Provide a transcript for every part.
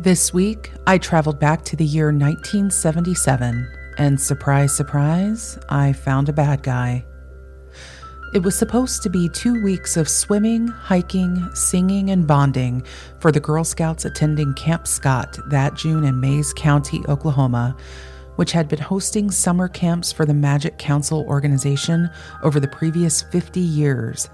This week, I traveled back to the year 1977, and surprise, surprise, I found a bad guy. It was supposed to be 2 weeks of swimming, hiking, singing, and bonding for the Girl Scouts attending Camp Scott that June in Mays County, Oklahoma, which had been hosting summer camps for the Magic Council organization over the previous 50 years.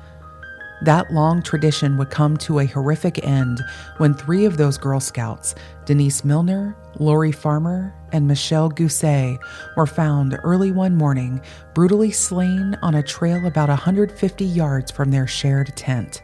That long tradition would come to a horrific end when 3 of those Girl Scouts, Denise Milner, Lori Farmer, and Michele Guse, were found early one morning, brutally slain on a trail about 150 yards from their shared tent.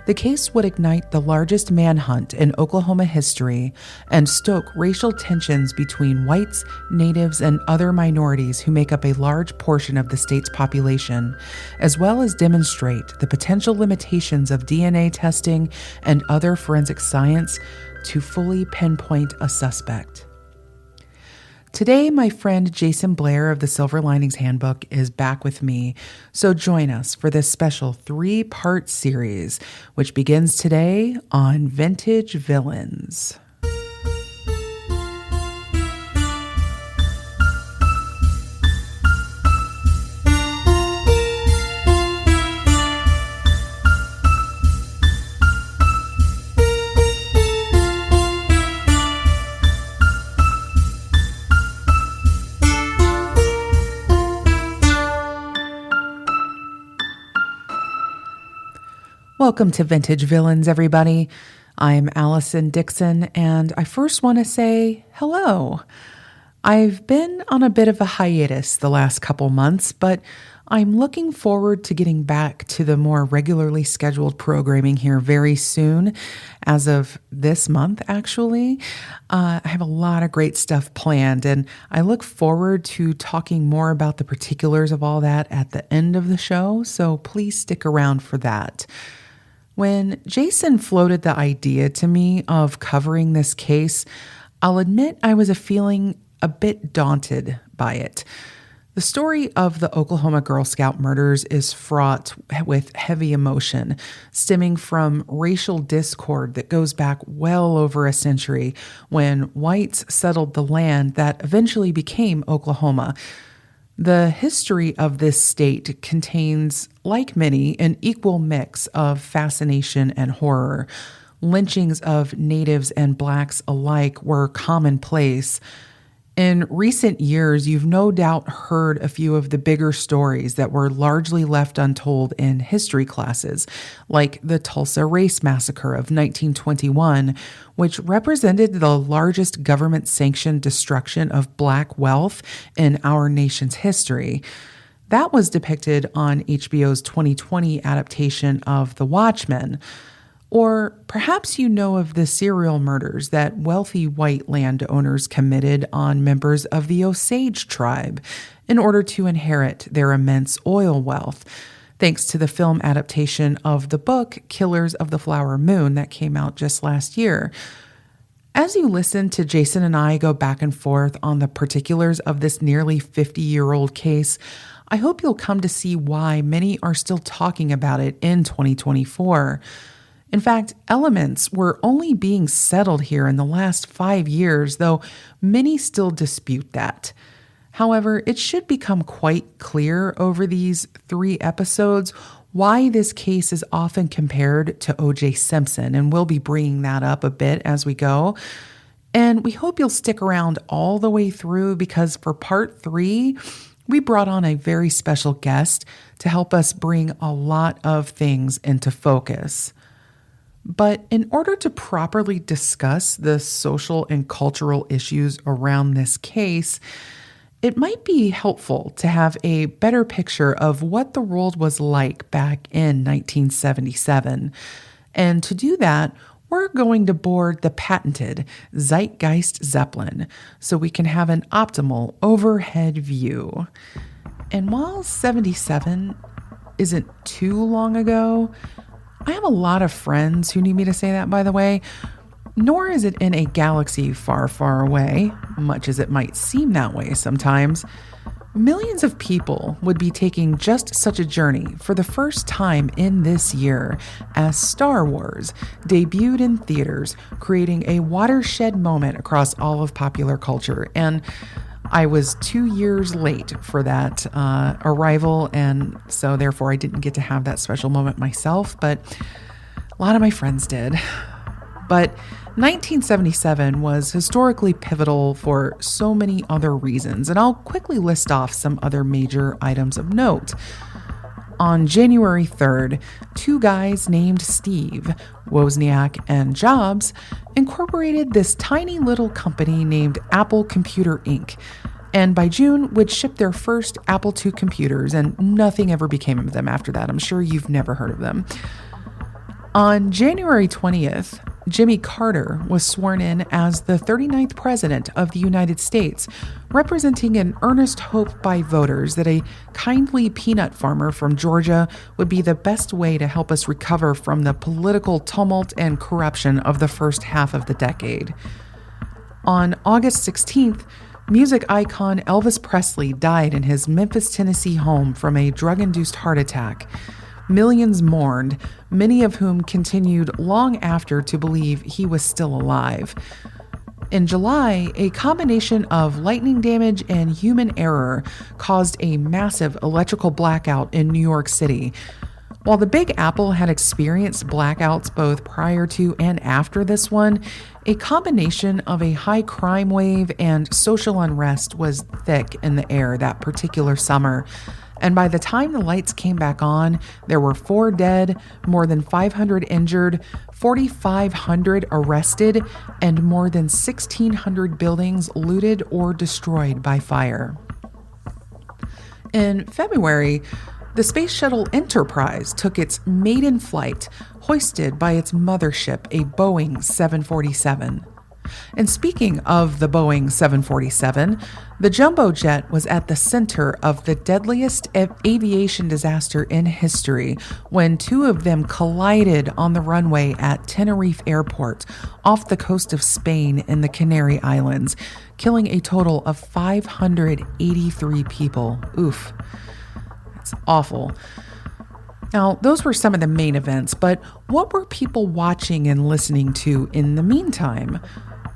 The case would ignite the largest manhunt in Oklahoma history and stoke racial tensions between whites, natives, and other minorities who make up a large portion of the state's population, as well as demonstrate the potential limitations of DNA testing and other forensic science to fully pinpoint a suspect. Today, my friend Jayson Blair of the Silver Linings Handbook is back with me, so join us for this special 3-part series, which begins today on Vintage Villains. Welcome to Vintage Villains, everybody. I'm Allison Dixon, and I first want to say hello. I've been on a bit of a hiatus the last couple months, but I'm looking forward to getting back to the more regularly scheduled programming here very soon. As of this month, actually, I have a lot of great stuff planned, and I look forward to talking more about the particulars of all that at the end of the show, so please stick around for that. When Jayson floated the idea to me of covering this case, I'll admit I was feeling a bit daunted by it. The story of the Oklahoma Girl Scout murders is fraught with heavy emotion, stemming from racial discord that goes back well over a century when whites settled the land that eventually became Oklahoma. The history of this state contains, like many, an equal mix of fascination and horror. Lynchings of natives and blacks alike were commonplace. In recent years, you've no doubt heard a few of the bigger stories that were largely left untold in history classes, like the Tulsa Race Massacre of 1921, which represented the largest government-sanctioned destruction of black wealth in our nation's history. That was depicted on HBO's 2020 adaptation of The Watchmen. Or perhaps you know of the serial murders that wealthy white landowners committed on members of the Osage tribe in order to inherit their immense oil wealth, thanks to the film adaptation of the book Killers of the Flower Moon that came out just last year. As you listen to Jayson and I go back and forth on the particulars of this nearly 50-year-old case, I hope you'll come to see why many are still talking about it in 2024. In fact, elements were only being settled here in the last 5 years, though many still dispute that. However, it should become quite clear over these 3 episodes why this case is often compared to OJ Simpson, and we'll be bringing that up a bit as we go. And we hope you'll stick around all the way through because for part 3, we brought on a very special guest to help us bring a lot of things into focus. But in order to properly discuss the social and cultural issues around this case, it might be helpful to have a better picture of what the world was like back in 1977. And to do that, we're going to board the patented Zeitgeist Zeppelin so we can have an optimal overhead view. And while 77 isn't too long ago, I have a lot of friends who need me to say that, by the way, nor is it in a galaxy far, far away, much as it might seem that way sometimes. Millions of people would be taking just such a journey for the first time in this year as Star Wars debuted in theaters, creating a watershed moment across all of popular culture. And I was 2 years late for that arrival, and so therefore I didn't get to have that special moment myself, but a lot of my friends did. But 1977 was historically pivotal for so many other reasons, and I'll quickly list off some other major items of note. On January 3rd, two guys named Steve, Wozniak, and Jobs incorporated this tiny little company named Apple Computer Inc., and by June would ship their first Apple II computers, and nothing ever became of them after that. I'm sure you've never heard of them. On January 20th, Jimmy Carter was sworn in as the 39th President of the United States, representing an earnest hope by voters that a kindly peanut farmer from Georgia would be the best way to help us recover from the political tumult and corruption of the first half of the decade. On August 16th, music icon Elvis Presley died in his Memphis, Tennessee home from a drug-induced heart attack. Millions mourned, many of whom continued long after to believe he was still alive. In July, a combination of lightning damage and human error caused a massive electrical blackout in New York City. While the Big Apple had experienced blackouts both prior to and after this one, a combination of a high crime wave and social unrest was thick in the air that particular summer. And by the time the lights came back on, there were 4 dead, more than 500 injured, 4,500 arrested, and more than 1,600 buildings looted or destroyed by fire. In February, the Space Shuttle Enterprise took its maiden flight, hoisted by its mothership, a Boeing 747. And speaking of the Boeing 747, the jumbo jet was at the center of the deadliest aviation disaster in history when 2 of them collided on the runway at Tenerife Airport off the coast of Spain in the Canary Islands, killing a total of 583 people. Oof. That's awful. Now, those were some of the main events, but what were people watching and listening to in the meantime?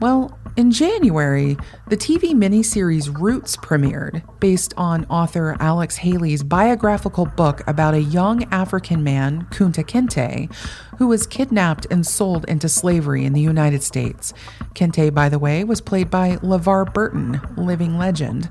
Well, in January, the TV miniseries Roots premiered, based on author Alex Haley's biographical book about a young African man, Kunta Kinte, who was kidnapped and sold into slavery in the United States. Kinte, by the way, was played by LeVar Burton, living legend.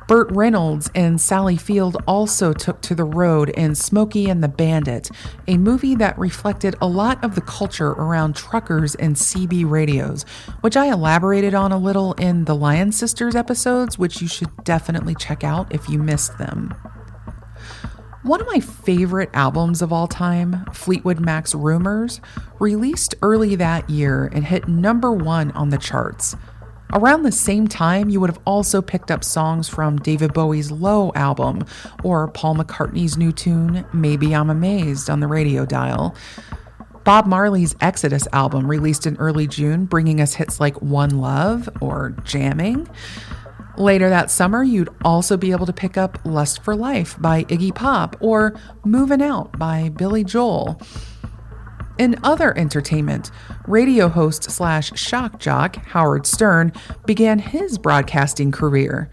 Burt Reynolds and Sally Field also took to the road in Smokey and the Bandit, a movie that reflected a lot of the culture around truckers and CB radios, which I elaborated on a little in the Lion Sisters episodes, which you should definitely check out if you missed them. One of my favorite albums of all time, Fleetwood Mac's Rumours, released early that year and hit number 1 on the charts. Around the same time, you would have also picked up songs from David Bowie's Low album or Paul McCartney's new tune, Maybe I'm Amazed, on the radio dial. Bob Marley's Exodus album released in early June, bringing us hits like One Love or Jamming. Later that summer, you'd also be able to pick up Lust for Life by Iggy Pop or Movin' Out by Billy Joel. In other entertainment, radio host / shock jock Howard Stern began his broadcasting career,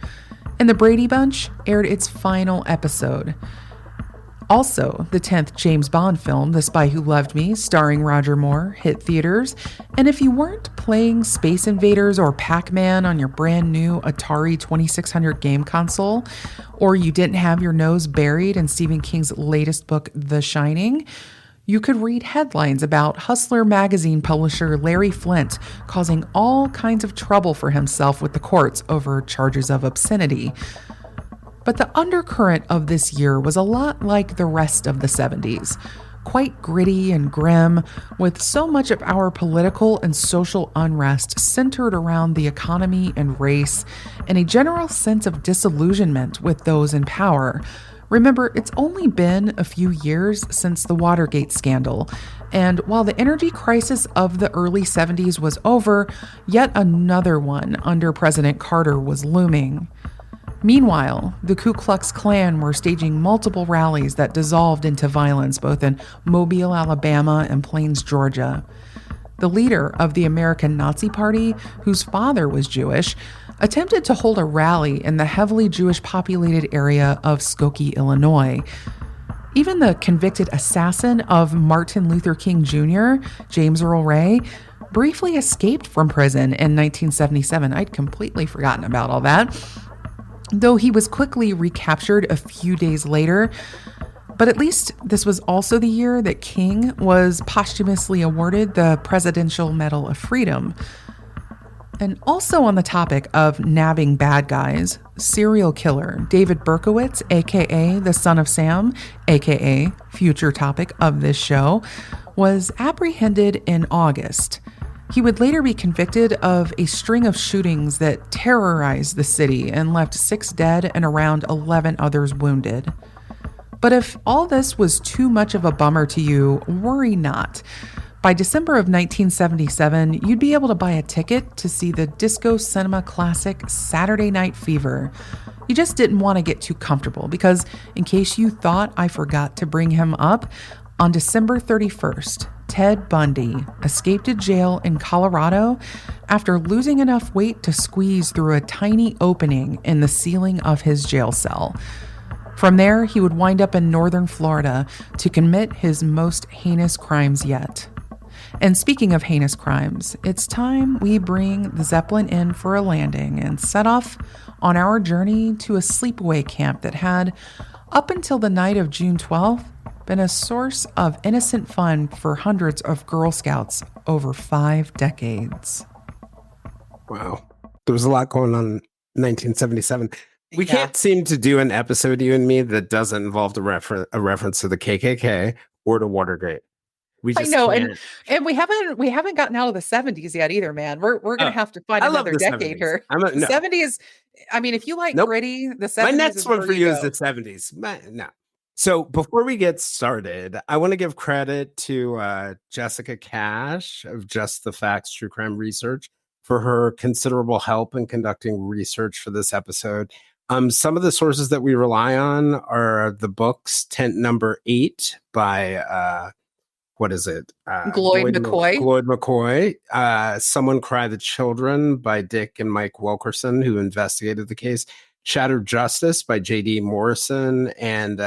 and The Brady Bunch aired its final episode. Also, the 10th James Bond film, The Spy Who Loved Me, starring Roger Moore, hit theaters, and if you weren't playing Space Invaders or Pac-Man on your brand new Atari 2600 game console, or you didn't have your nose buried in Stephen King's latest book, The Shining, you could read headlines about Hustler magazine publisher Larry Flynt causing all kinds of trouble for himself with the courts over charges of obscenity. But the undercurrent of this year was a lot like the rest of the 70s, quite gritty and grim, with so much of our political and social unrest centered around the economy and race, and a general sense of disillusionment with those in power. Remember, it's only been a few years since the Watergate scandal, and while the energy crisis of the early 70s was over, yet another one under President Carter was looming. Meanwhile, the Ku Klux Klan were staging multiple rallies that dissolved into violence both in Mobile, Alabama, and Plains, Georgia. The leader of the American Nazi Party, whose father was Jewish, attempted to hold a rally in the heavily Jewish populated area of Skokie, Illinois. Even the convicted assassin of Martin Luther King Jr., James Earl Ray, briefly escaped from prison in 1977. I'd completely forgotten about all that, though he was quickly recaptured a few days later. But at least this was also the year that King was posthumously awarded the Presidential Medal of Freedom. And also on the topic of nabbing bad guys, serial killer David Berkowitz, aka the Son of Sam, aka future topic of this show, was apprehended in August. He would later be convicted of a string of shootings that terrorized the city and left 6 dead and around 11 others wounded. But if all this was too much of a bummer to you, worry not. By December of 1977, you'd be able to buy a ticket to see the disco cinema classic Saturday Night Fever. You just didn't want to get too comfortable because, in case you thought I forgot to bring him up, on December 31st, Ted Bundy escaped to jail in Colorado after losing enough weight to squeeze through a tiny opening in the ceiling of his jail cell. From there, he would wind up in northern Florida to commit his most heinous crimes yet. And speaking of heinous crimes, it's time we bring the Zeppelin in for a landing and set off on our journey to a sleepaway camp that had, up until the night of June 12th, been a source of innocent fun for hundreds of Girl Scouts over 5 decades. Wow. There was a lot going on in 1977. We can't seem to do an episode, you and me, that doesn't involve a reference to the KKK or to Watergate. We just I know, can't. and we haven't gotten out of the 70s yet either, man. We're gonna have to find another decade 70s. here. No. The 70s. I mean, if you like gritty, the 70s. My next one for you is go. the 70s. No. So before we get started, I want to give credit to Jessica Cash of Just the Facts True Crime Research for her considerable help in conducting research for this episode. Some of the sources that we rely on are the books Tent Number 8 by Gloyd McCoy. Someone Cry the Children by Dick and Mike Wilkerson, who investigated the case. Shattered Justice by J.D. Morrison, and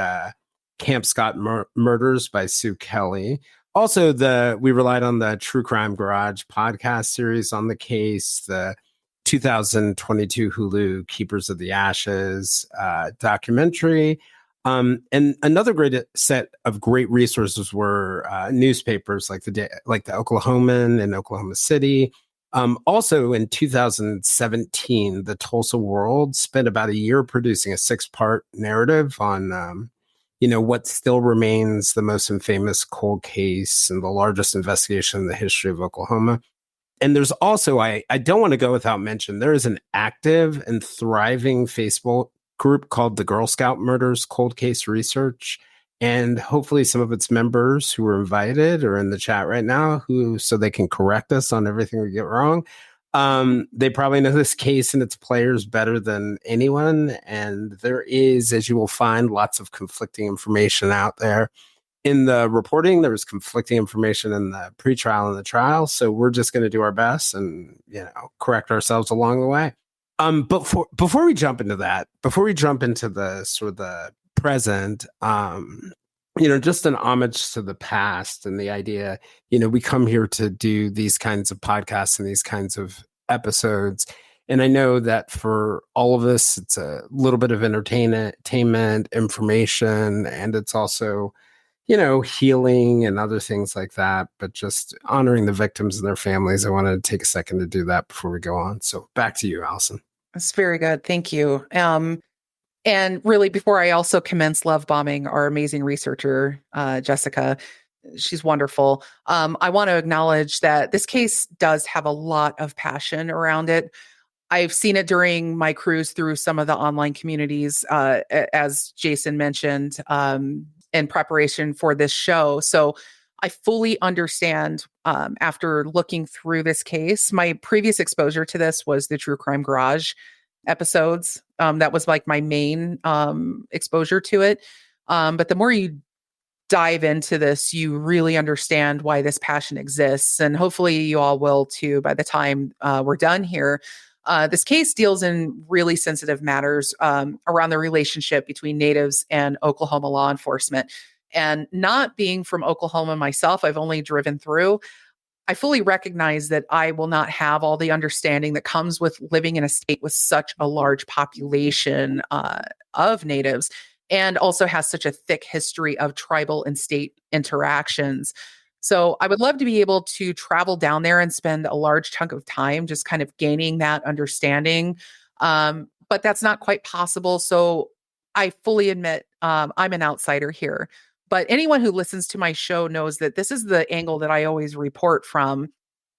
Camp Scott Murders by Sue Kelly. Also, we relied on the True Crime Garage podcast series on the case, the 2022 Hulu Keepers of the Ashes documentary. And another great set of great resources were newspapers like the Oklahoman in Oklahoma City. Also in 2017, the Tulsa World spent about a year producing a 6-part narrative on, what still remains the most infamous cold case and the largest investigation in the history of Oklahoma. And there's also, I don't want to go without mention, there is an active and thriving Facebook group called the Girl Scout Murders Cold Case Research. And hopefully some of its members who were invited are in the chat right now, so they can correct us on everything we get wrong. They probably know this case and its players better than anyone. And there is, as you will find, lots of conflicting information out there. In the reporting, there was conflicting information in the pretrial and the trial. So we're just going to do our best and, correct ourselves along the way. But before we jump into that, before we jump into the sort of the present, just an homage to the past and the idea, we come here to do these kinds of podcasts and these kinds of episodes. And I know that for all of us, it's a little bit of entertainment, information, and it's also, healing and other things like that. But just honoring the victims and their families, I wanted to take a second to do that before we go on. So back to you, Allison. That's very good. Thank you. And really, before I also commence love bombing our amazing researcher, Jessica, she's wonderful. I want to acknowledge that this case does have a lot of passion around it. I've seen it during my cruise through some of the online communities, as Jayson mentioned, in preparation for this show. So I fully understand after looking through this case. My previous exposure to this was the True Crime Garage episodes. That was like my main exposure to it. But the more you dive into this, you really understand why this passion exists. And hopefully you all will too by the time we're done here. This case deals in really sensitive matters around the relationship between natives and Oklahoma law enforcement. And not being from Oklahoma myself, I've only driven through. I fully recognize that I will not have all the understanding that comes with living in a state with such a large population of natives and also has such a thick history of tribal and state interactions. So I would love to be able to travel down there and spend a large chunk of time just kind of gaining that understanding. But that's not quite possible. So I fully admit I'm an outsider here. But anyone who listens to my show knows that this is the angle that I always report from.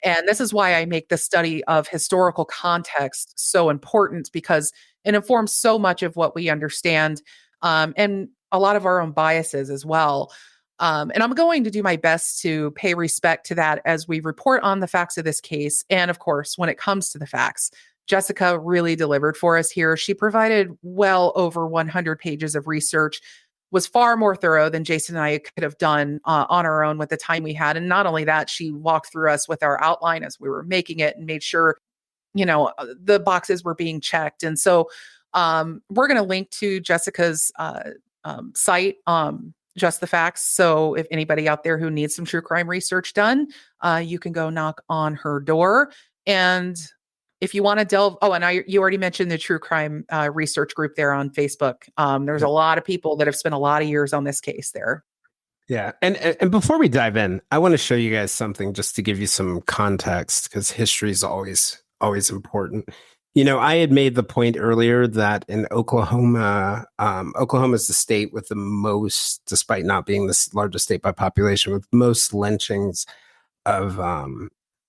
And this is why I make the study of historical context so important because it informs so much of what we understand and a lot of our own biases as well. And I'm going to do my best to pay respect to that as we report on the facts of this case. And of course, when it comes to the facts, Jessica really delivered for us here. She provided well over 100 pages of research, was far more thorough than Jayson and I could have done on our own with the time we had. And not only that, she walked through us with our outline as we were making it and made sure, the boxes were being checked. And so we're going to link to Jessica's site, Just the Facts. So if anybody out there who needs some true crime research done, you can go knock on her door. And if you want to delve, you already mentioned the true crime research group there on Facebook. There's a lot of people that have spent a lot of years on this case there. Yeah. And before we dive in, I want to show you guys something just to give you some context because history is always important. I had made the point earlier that in Oklahoma, Oklahoma is the state with the most, despite not being the largest state by population, with most lynchings of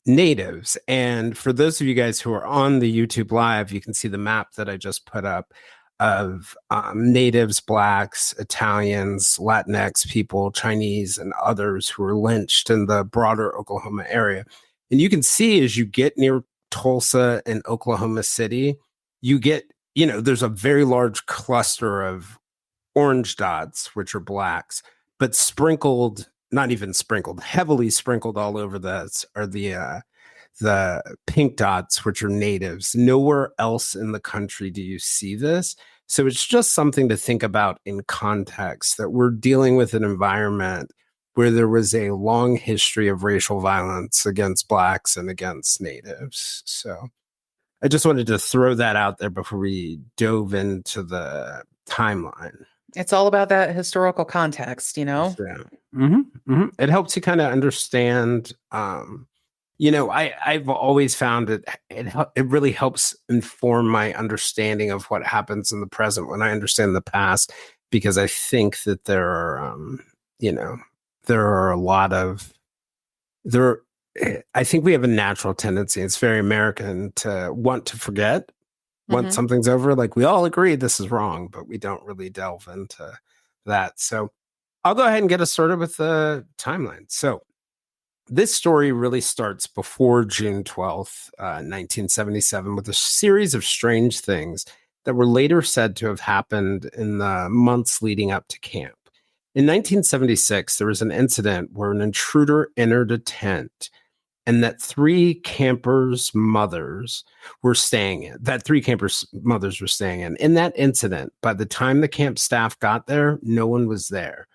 natives. And for those of you guys who are on the YouTube live, you can see the map that I just put up of natives, blacks, Italians, Latinx people, Chinese, and others who were lynched in the broader Oklahoma area. And you can see as you get near Tulsa and Oklahoma City, you get, there's a very large cluster of orange dots, which are blacks, but sprinkled, not even sprinkled, heavily sprinkled all over this are the pink dots, which are natives. Nowhere else in the country do you see this. So it's just something to think about in context that we're dealing with an environment where there was a long history of racial violence against blacks and against natives. So I just wanted to throw that out there before we dove into the timeline. It's all about that historical context, Yeah. Mm-hmm, mm-hmm. It helps you kind of understand. I've always found it really helps inform my understanding of what happens in the present when I understand the past, because I think that there are a lot of I think we have a natural tendency. It's very American to want to forget. Once something's over, like we all agree this is wrong, but we don't really delve into that. So I'll go ahead and get us started with the timeline. So this story really starts before June 12th, 1977, with a series of strange things that were later said to have happened in the months leading up to camp. In 1976, there was an incident where an intruder entered a tent and that three campers' mothers were staying in. In that incident, by the time the camp staff got there, no one was there.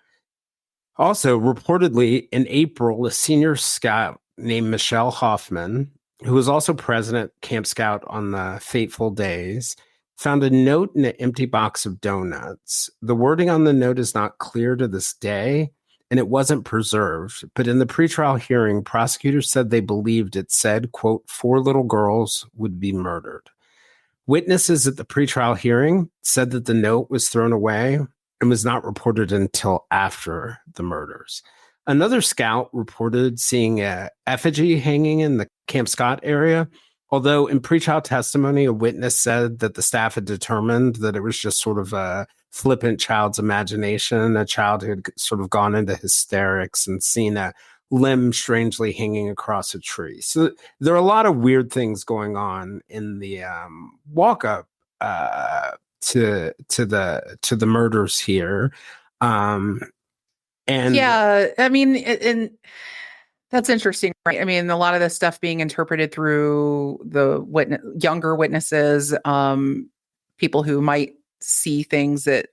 Also, reportedly, in April, a senior scout named Michele Hoffman, who was also president Camp Scout on the fateful days, found a note in an empty box of donuts. The wording on the note is not clear to this day, and it wasn't preserved. But in the pretrial hearing, prosecutors said they believed it said, quote, 4 little girls would be murdered. Witnesses at the pretrial hearing said that the note was thrown away and was not reported until after the murders. Another scout reported seeing a effigy hanging in the Camp Scott area, although in pretrial testimony, a witness said that the staff had determined that it was just sort of a flippant child's imagination, a child who had sort of gone into hysterics and seen a limb strangely hanging across a tree. So there are a lot of weird things going on in the walk-up to the murders here. Um, and Yeah, I mean, and that's interesting, right? I mean, a lot of this stuff being interpreted through the younger witnesses, people who might see things that,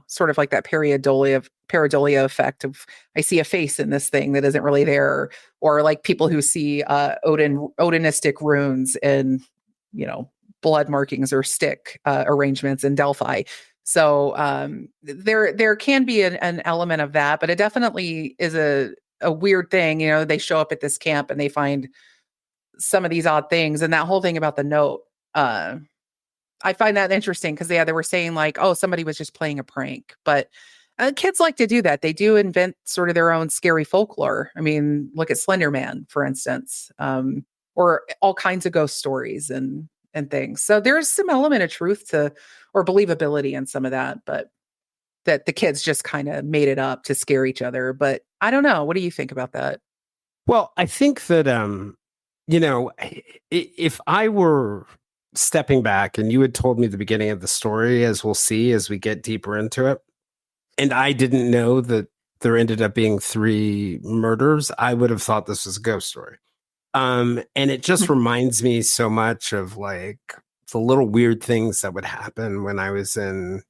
sort of like that pareidolia effect of I see a face in this thing that isn't really there, or like people who see Odinistic runes and, blood markings or stick arrangements in Delphi. So there can be an element of that, but it definitely is a weird thing. They show up at this camp and they find some of these odd things, and that whole thing about the note. I find that interesting because they were saying like, oh, somebody was just playing a prank, but kids like to do that. They do invent sort of their own scary folklore. I mean, look at Slender Man, for instance, or all kinds of ghost stories and things. So there's some element of truth to or believability in some of that, but that the kids just kind of made it up to scare each other. But I don't know. What do you think about that? well, I think that if I were stepping back and you had told me the beginning of the story, as we'll see as we get deeper into it, and I didn't know that there ended up being 3 murders, I would have thought this was a ghost story. And it just reminds me so much of like the little weird things that would happen when I was in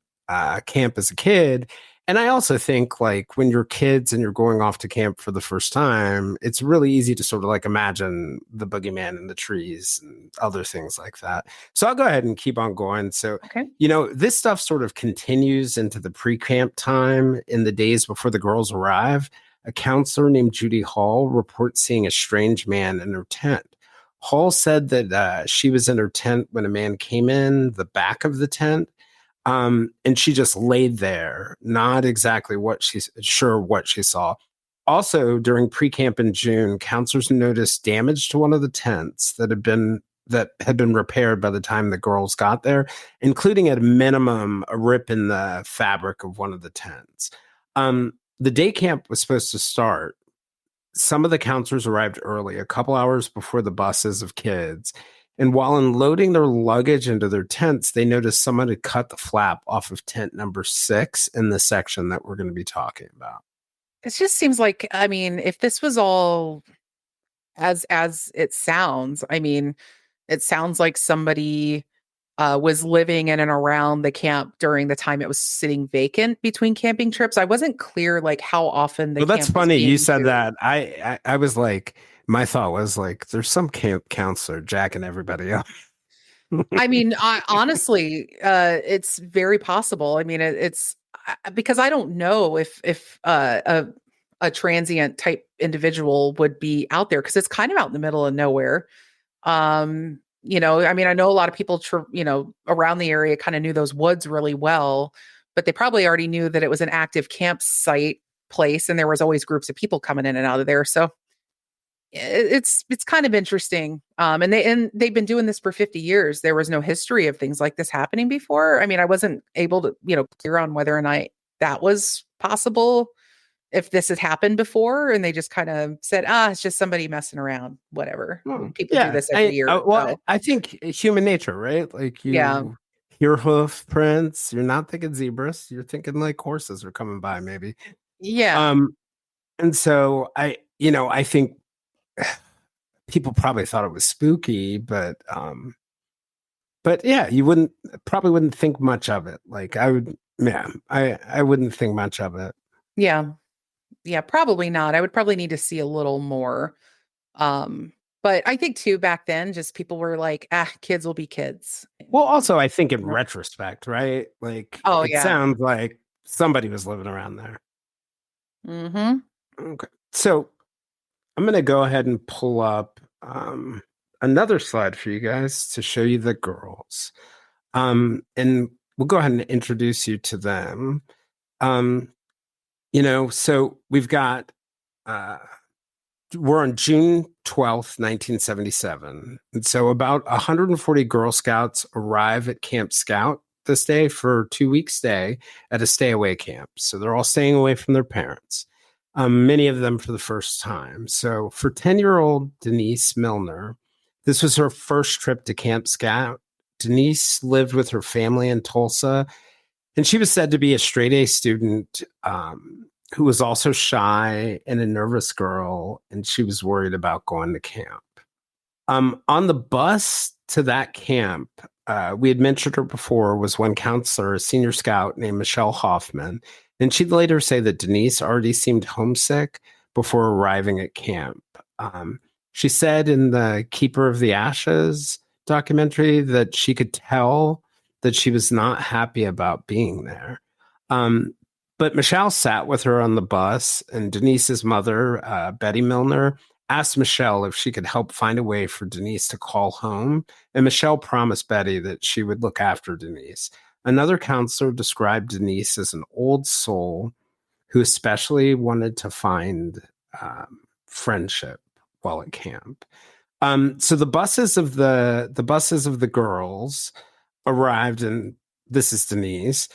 camp as a kid. And I also think like when you're kids and you're going off to camp for the first time, it's really easy to sort of like imagine the boogeyman in the trees and other things like that. So I'll go ahead and keep on going. So, Okay. this stuff sort of continues into the pre-camp time in the days before the girls arrive. A counselor named Judy Hall reports seeing a strange man in her tent. Hall said that she was in her tent when a man came in the back of the tent, and she just laid there, not exactly what she's sure what she saw. Also, during pre-camp in June, counselors noticed damage to one of the tents that had been repaired by the time the girls got there, including at a minimum a rip in the fabric of one of the tents. The day camp was supposed to start. Some of the counselors arrived early, a couple hours before the buses of kids. And while unloading their luggage into their tents, they noticed someone had cut the flap off of tent number 6 in the section that we're going to be talking about. It just seems like, I mean, if this was all as it sounds, I mean, it sounds like somebody was living in and around the camp during the time it was sitting vacant between camping trips. I wasn't clear like how often the Well, that's camp was funny you being said used. that. I was like, my thought was like, there's some camp counselor jacking everybody up. I mean, honestly, it's very possible. I mean, because I don't know if a transient type individual would be out there because it's kind of out in the middle of nowhere. I mean, I know a lot of people, around the area kind of knew those woods really well, but they probably already knew that it was an active campsite place, and there was always groups of people coming in and out of there. So it's kind of interesting. And they've been doing this for 50 years. There was no history of things like this happening before. I mean, I wasn't able to, clear on whether or not that was possible if this had happened before, and they just kind of said, it's just somebody messing around, whatever. Oh, People do yeah. this every year. Well, So I think human nature, right? Like yeah. you hear hoof prints, you're not thinking zebras, you're thinking like horses are coming by, maybe. Yeah. Um, and so I think people probably thought it was spooky, but yeah, you probably wouldn't think much of it. Like I would, yeah, I wouldn't think much of it. Yeah. Yeah, probably not. I would probably need to see a little more. But I think too, back then, just people were like, kids will be kids. Well, also, I think in retrospect, right? Like Oh it yeah. sounds like somebody was living around there. Mm-hmm. Okay. So I'm going to go ahead and pull up another slide for you guys to show you the girls. And we'll go ahead and introduce you to them. So we've got, we're on June 12th, 1977. And so about 140 Girl Scouts arrive at Camp Scout this day for a 2-week stay at a stay away camp. So they're all staying away from their parents. Many of them for the first time. So for 10-year-old Denise Milner, this was her first trip to Camp Scout. Denise lived with her family in Tulsa, and she was said to be a straight A student who was also shy and a nervous girl, and she was worried about going to camp. On the bus to that camp, we had mentioned her before, was one counselor, a senior scout named Michele Hoffman. And she'd later say that Denise already seemed homesick before arriving at camp. She said in the Keeper of the Ashes documentary that she could tell that she was not happy about being there. But Michele sat with her on the bus, and Denise's mother, Betty Milner, asked Michele if she could help find a way for Denise to call home. And Michele promised Betty that she would look after Denise. Another counselor described Denise as an old soul who especially wanted to find friendship while at camp. So the buses of the girls arrived, and this is Denise.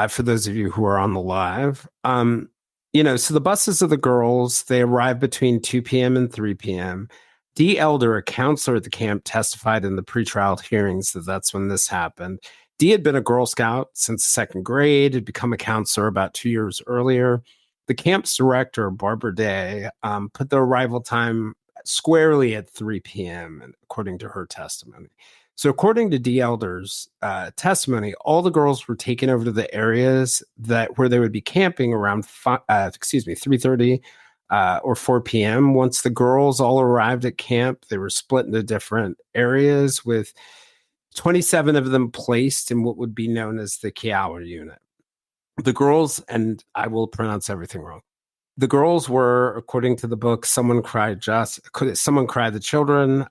For those of you who are on the live, so the buses of the girls, they arrived between 2 p.m. and 3 p.m. Dee Elder, a counselor at the camp, testified in the pretrial hearings that that's when this happened. Dee had been a Girl Scout since second grade, had become a counselor about 2 years earlier. The camp's director, Barbara Day, put the arrival time squarely at 3 p.m., according to her testimony. So according to Dee Elder's testimony, all the girls were taken over to the areas where they would be camping around 3:30 or 4 p.m. Once the girls all arrived at camp, they were split into different areas with 27 of them placed in what would be known as the Kiowa unit. The girls, and I will pronounce everything wrong, the girls were, according to the book, Someone Cried the Children,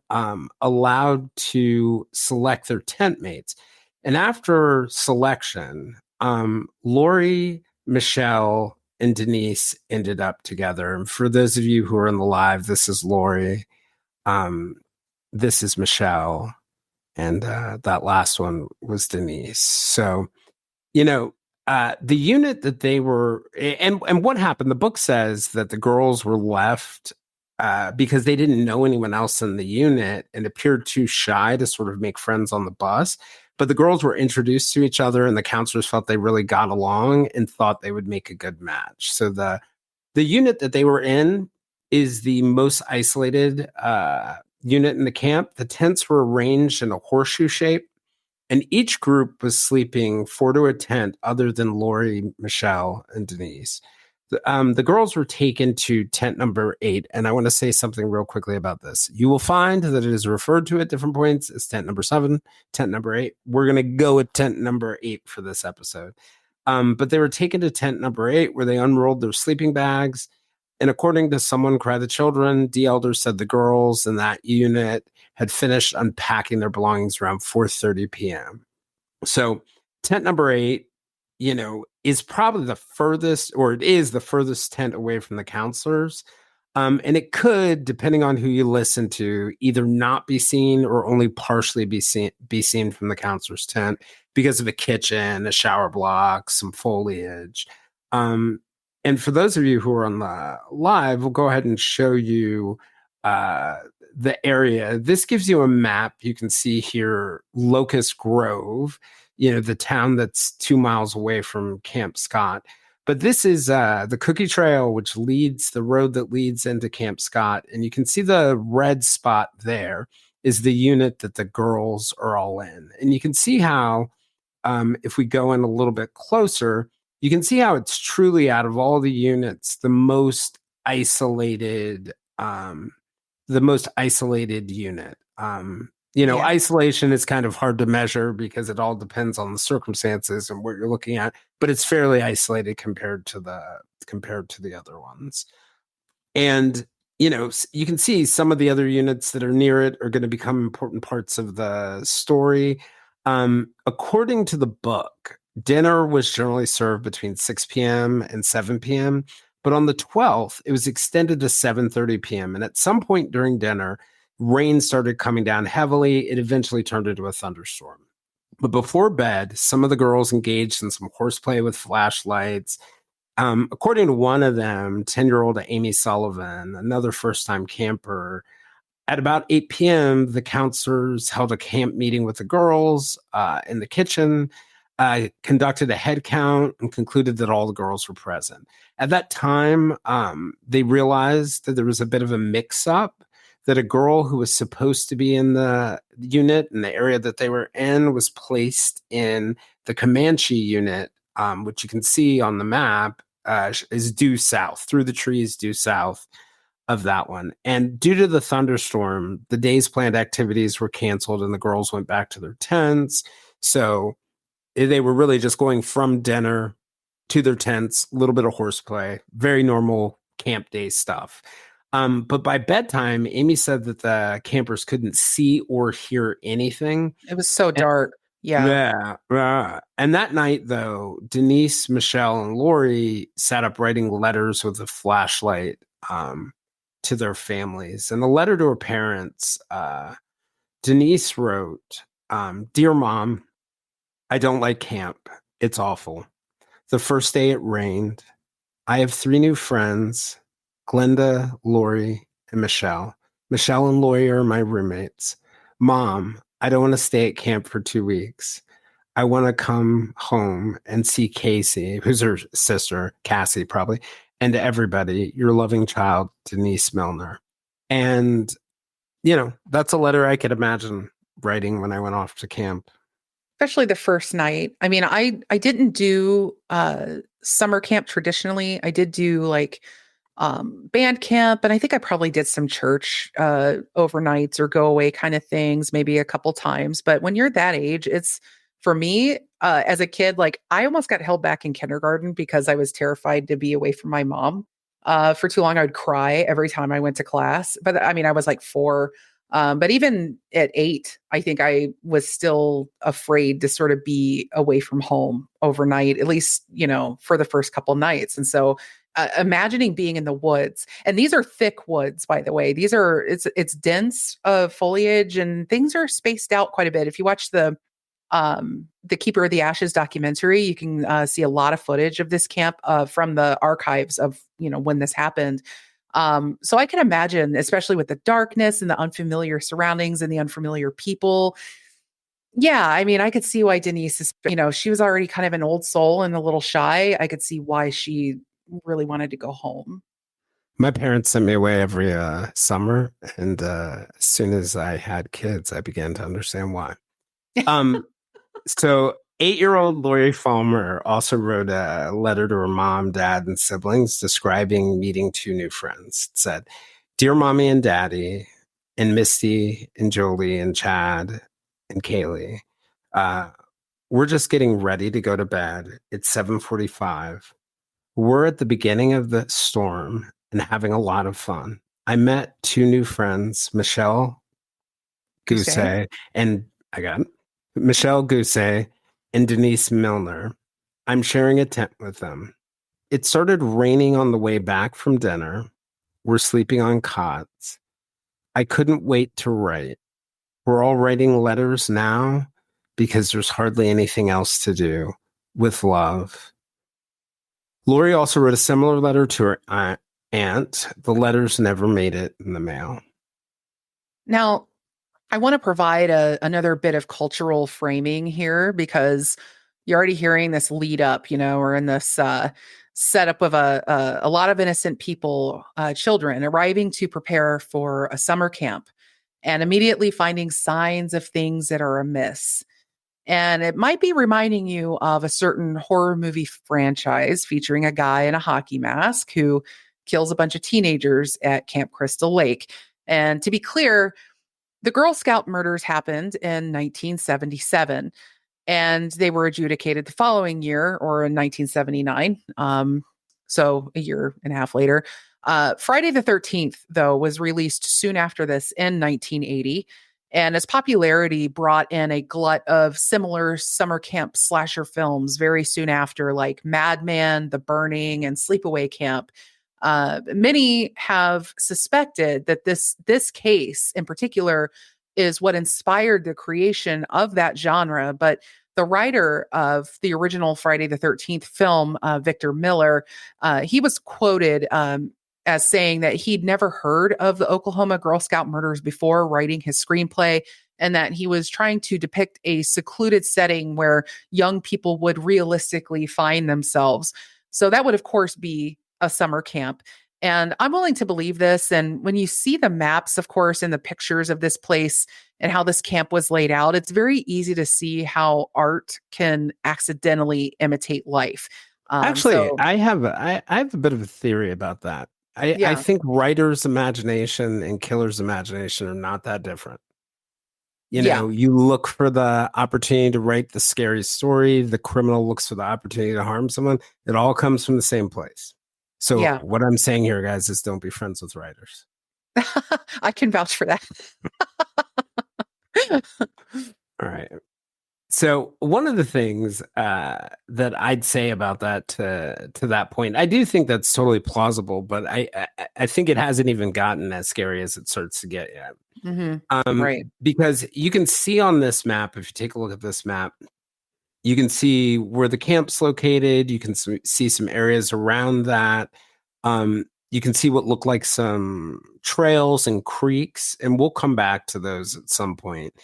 allowed to select their tent mates. And after selection, Lori, Michele, and Denise ended up together. And for those of you who are in the live, this is Lori. This is Michele. And that last one was Denise. So, the unit that they were, and what happened, the book says that the girls were left because they didn't know anyone else in the unit and appeared too shy to sort of make friends on the bus. But the girls were introduced to each other, and the counselors felt they really got along and thought they would make a good match. So the unit that they were in is the most isolated unit in the camp. The tents were arranged in a horseshoe shape, and each group was sleeping 4 to a tent other than Lori, Michele, and Denise. The girls were taken to tent number 8, and I want to say something real quickly about this. You will find that it is referred to at different points as tent number 7, tent number 8. We're going to go with tent number 8 for this episode. But they were taken to tent number 8, where they unrolled their sleeping bags. And according to Someone Cried the Children, Dee Elder said the girls in that unit had finished unpacking their belongings around 4:30 p.m. So tent number 8, is probably the furthest, or it is the furthest tent away from the counselors. And it could, depending on who you listen to, either not be seen or only partially be seen from the counselor's tent because of a kitchen, a shower block, some foliage. And for those of you who are on the live, we'll go ahead and show you the area. This gives you a map. You can see here Locust Grove, the town that's 2 miles away from Camp Scott. But this is the Cookie Trail, which leads the road that leads into Camp Scott. And you can see the red spot there is the unit that the girls are all in. And you can see how, if we go in a little bit closer, you can see how it's truly, out of all the units, the most isolated unit. Isolation is kind of hard to measure because it all depends on the circumstances and what you're looking at, but it's fairly isolated compared to the other ones. And you can see some of the other units that are near it are going to become important parts of the story. According to the book, dinner was generally served between 6 p.m. and 7 p.m., but on the 12th, it was extended to 7:30 p.m. And at some point during dinner, rain started coming down heavily. It eventually turned into a thunderstorm. But before bed, some of the girls engaged in some horseplay with flashlights. According to one of them, 10-year-old Amy Sullivan, another first-time camper, At about 8 p.m., the counselors held a camp meeting with the girls in the kitchen, conducted a head count, and concluded that all the girls were present. At that time, they realized that there was a bit of a mix-up, that a girl who was supposed to be in the unit in the area that they were in was placed in the Comanche unit, which you can see on the map is due south, through the trees due south of that one. And due to the thunderstorm, the day's planned activities were canceled and the girls went back to their tents. So they were really just going from dinner to their tents, a little bit of horseplay, very normal camp day stuff. But by bedtime, Amy said that the campers couldn't see or hear anything. It was so dark. Yeah. Yeah. And that night, though, Denise, Michele, and Lori sat up writing letters with a flashlight to their families. And the letter to her parents, Denise wrote, "Dear Mom, I don't like camp. It's awful. The first day it rained. I have 3 new friends, Glenda, Lori, and Michele. Michele and Lori are my roommates. Mom, I don't want to stay at camp for 2 weeks. I want to come home and see Casey," who's her sister, Cassie probably, "and everybody, your loving child, Denise Milner." And, that's a letter I could imagine writing when I went off to camp. Especially the first night. I mean, I didn't do summer camp traditionally. I did do like band camp, and I think I probably did some church overnights or go away kind of things, maybe a couple times. But when you're that age, it's for me as a kid, like I almost got held back in kindergarten because I was terrified to be away from my mom for too long. I would cry every time I went to class. But I mean, I was like 4. But even at 8, I think I was still afraid to sort of be away from home overnight, at least, for the first couple nights. And so imagining being in the woods, and these are thick woods, by the way, it's dense foliage and things are spaced out quite a bit. If you watch the Keeper of the Ashes documentary, you can see a lot of footage of this camp from the archives of, when this happened. So I can imagine, especially with the darkness and the unfamiliar surroundings and the unfamiliar people. Yeah, I mean, I could see why Denise is, she was already kind of an old soul and a little shy. I could see why she really wanted to go home. My parents sent me away every summer, and as soon as I had kids, I began to understand why. So 8-year-old Lori Falmer also wrote a letter to her mom, dad, and siblings describing meeting 2 new friends. It said, "Dear Mommy and Daddy, and Misty, and Jolie, and Chad, and Kaylee, we're just getting ready to go to bed. It's 7:45. We're at the beginning of the storm and having a lot of fun. I met 2 new friends, Michele Guse, and I got it. Michele Guse and Denise Milner. I'm sharing a tent with them. It started raining on the way back from dinner. We're sleeping on cots. I couldn't wait to write. We're all writing letters now because there's hardly anything else to do. With love." Lori also wrote a similar letter to her aunt. The letters never made it in the mail. Now, I want to provide another bit of cultural framing here because you're already hearing this lead up, we're in this setup of a lot of innocent people, children arriving to prepare for a summer camp and immediately finding signs of things that are amiss. And it might be reminding you of a certain horror movie franchise featuring a guy in a hockey mask who kills a bunch of teenagers at Camp Crystal Lake. And to be clear, the Girl Scout murders happened in 1977, and they were adjudicated the following year, or in 1979. So a year and a half later. Friday the 13th, though, was released soon after this in 1980. And its popularity brought in a glut of similar summer camp slasher films very soon after, like Madman, The Burning, and Sleepaway Camp. Many have suspected that this case in particular is what inspired the creation of that genre. But the writer of the original Friday the 13th film, Victor Miller, he was quoted as saying that he'd never heard of the Oklahoma Girl Scout murders before writing his screenplay, and that he was trying to depict a secluded setting where young people would realistically find themselves. So that would, of course, be a summer camp. And I'm willing to believe this. And when you see the maps, of course, and the pictures of this place and how this camp was laid out, it's very easy to see how art can accidentally imitate life. Actually, So I have a bit of a theory about that. I yeah, think writer's imagination and killer's imagination are not that different. You yeah, know, you look for the opportunity to write the scary story, the criminal looks for the opportunity to harm someone. It all comes from the same place. So yeah. what I'm saying here, guys, is don't be friends with writers. I can vouch for that. All right. So one of the things that I'd say about that to that point, I do think that's totally plausible, but I think it hasn't even gotten as scary as it starts to get yet. Hmm. Right. Because you can see on this map, if you take a look at this map, you can see where the camp's located. You can see some areas around that. You can see what look like some trails and creeks, and we'll come back to those at some point.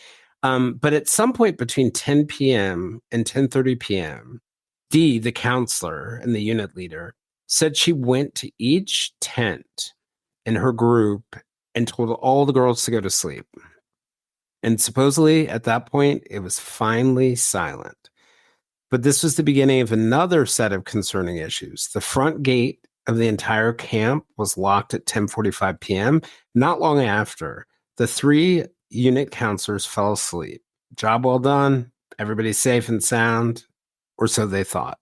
But at some point between 10 p.m. and 10:30 p.m., Dee, the counselor and the unit leader, said she went to each tent in her group and told all the girls to go to sleep. And supposedly at that point, it was finally silent. But this was the beginning of another set of concerning issues. The front gate of the entire camp was locked at 10:45 p.m. Not long after, the three unit counselors fell asleep. Job well done. Everybody's safe and sound, or so they thought.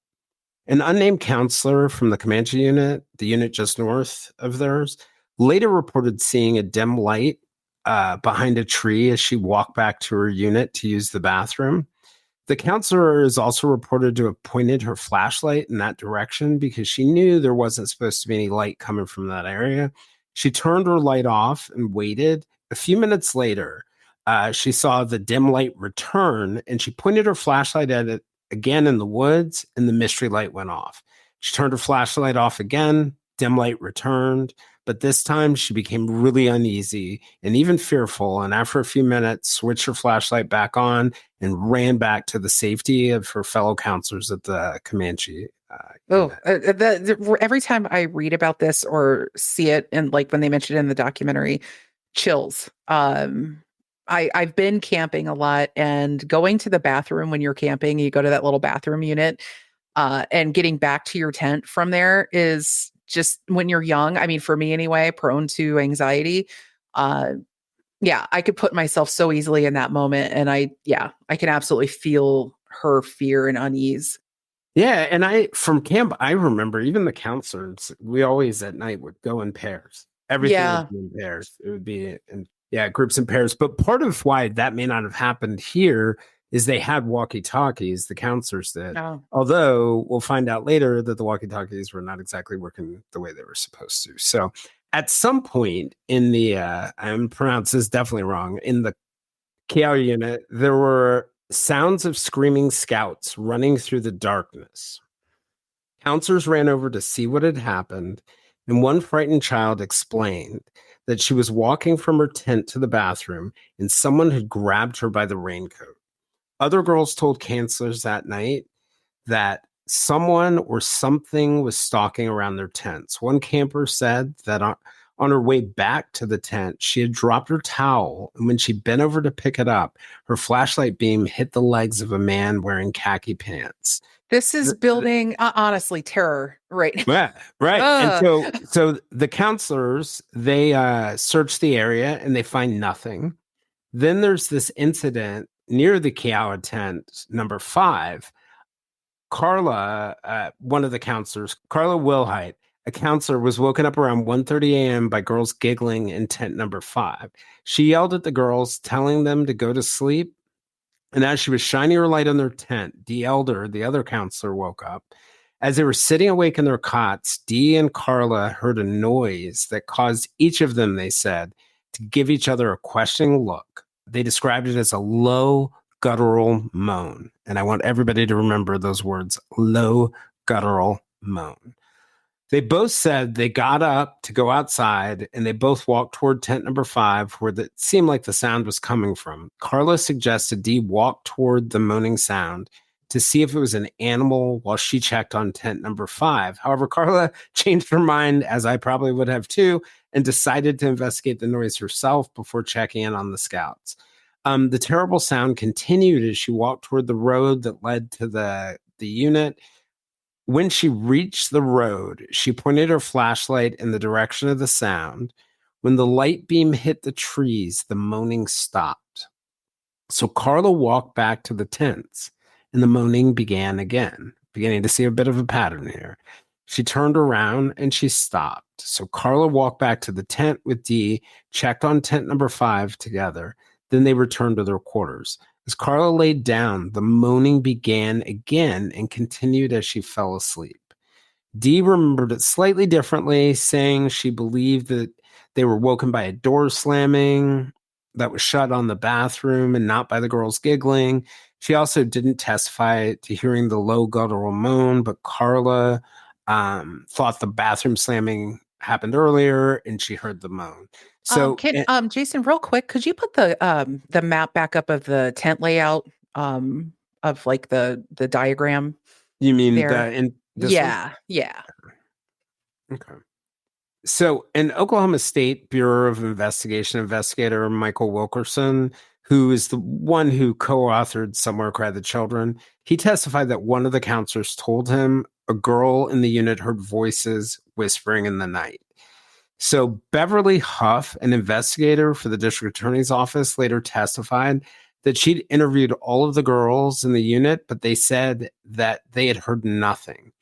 An unnamed counselor from the Comanche unit, the unit just north of theirs, later reported seeing a dim light behind a tree as she walked back to her unit to use the bathroom. The counselor is also reported to have pointed her flashlight in that direction because she knew there wasn't supposed to be any light coming from that area. She turned her light off and waited. A few minutes later, she saw the dim light return and she pointed her flashlight at it again in the woods, and the mystery light went off. She turned her flashlight off again, dim light returned, but this time she became really uneasy and even fearful. And after a few minutes, switched her flashlight back on and ran back to the safety of her fellow counselors at the Comanche Oh, unit. every time I read about this or see it, and like when they mention it in the documentary, chills. I've been camping a lot, and going to the bathroom when you're camping, you go to that little bathroom unit, and getting back to your tent from there is just when you're young. I mean, for me anyway, prone to anxiety. Uh, yeah, I could put myself so easily in that moment, and I can absolutely feel her fear and unease. Yeah, and from camp, I remember even the counselors, we always at night would go in pairs. Everything would Yeah. be in pairs. It would be in, yeah, groups and pairs. But part of why that may not have happened here is they had walkie-talkies, the counselors did. Oh. Although we'll find out later that the walkie-talkies were not exactly working the way they were supposed to. So at some point in the, I'm pronounced this definitely wrong, in the KR unit, there were sounds of screaming scouts running through the darkness. Counselors ran over to see what had happened, and one frightened child explained that she was walking from her tent to the bathroom and someone had grabbed her by the raincoat. Other girls told counselors that night that someone or something was stalking around their tents. One camper said that on her way back to the tent, she had dropped her towel, and when she bent over to pick it up, her flashlight beam hit the legs of a man wearing khaki pants. This is building, honestly, terror right Yeah, now. right. And Ugh. so the counselors, they search the area and they find nothing. Then there's this incident near the Kiowa tent, number 5. Carla, one of the counselors, Carla Wilhite, a counselor, was woken up around 1:30 a.m. by girls giggling in tent number 5. She yelled at the girls, telling them to go to sleep. And as she was shining her light on their tent, Dee Elder, the other counselor, woke up. As they were sitting awake in their cots, Dee and Carla heard a noise that caused each of them, they said, to give each other a questioning look. They described it as a low, guttural moan. And I want everybody to remember those words, low, guttural moan. They both said they got up to go outside and they both walked toward tent number 5 where it seemed like the sound was coming from. Carla suggested Dee walk toward the moaning sound to see if it was an animal while she checked on tent number 5. However, Carla changed her mind, as I probably would have too, and decided to investigate the noise herself before checking in on the scouts. The terrible sound continued as she walked toward the road that led to the unit. When she reached the road, she pointed her flashlight in the direction of the sound. When the light beam hit the trees, the moaning stopped. So Carla walked back to the tents, and the moaning began again, beginning to see a bit of a pattern here. She turned around and she stopped. So Carla walked back to the tent with Dee, checked on tent number 5 together. Then they returned to their quarters. As Carla laid down, the moaning began again and continued as she fell asleep. Dee remembered it slightly differently, saying she believed that they were woken by a door slamming that was shut on the bathroom and not by the girls giggling. She also didn't testify to hearing the low guttural moan, but Carla thought the bathroom slamming happened earlier and she heard the moan. So, Jason, real quick, could you put the map back up of the tent layout of like the diagram you mean there? in this one? Yeah. Okay. So, an Oklahoma State Bureau of Investigation investigator, Michael Wilkerson, who is the one who co-authored Somewhere Cry the Children, he testified that one of the counselors told him a girl in the unit heard voices whispering in the night. So Beverly Huff, an investigator for the district attorney's office, later testified that she'd interviewed all of the girls in the unit, but they said that they had heard nothing.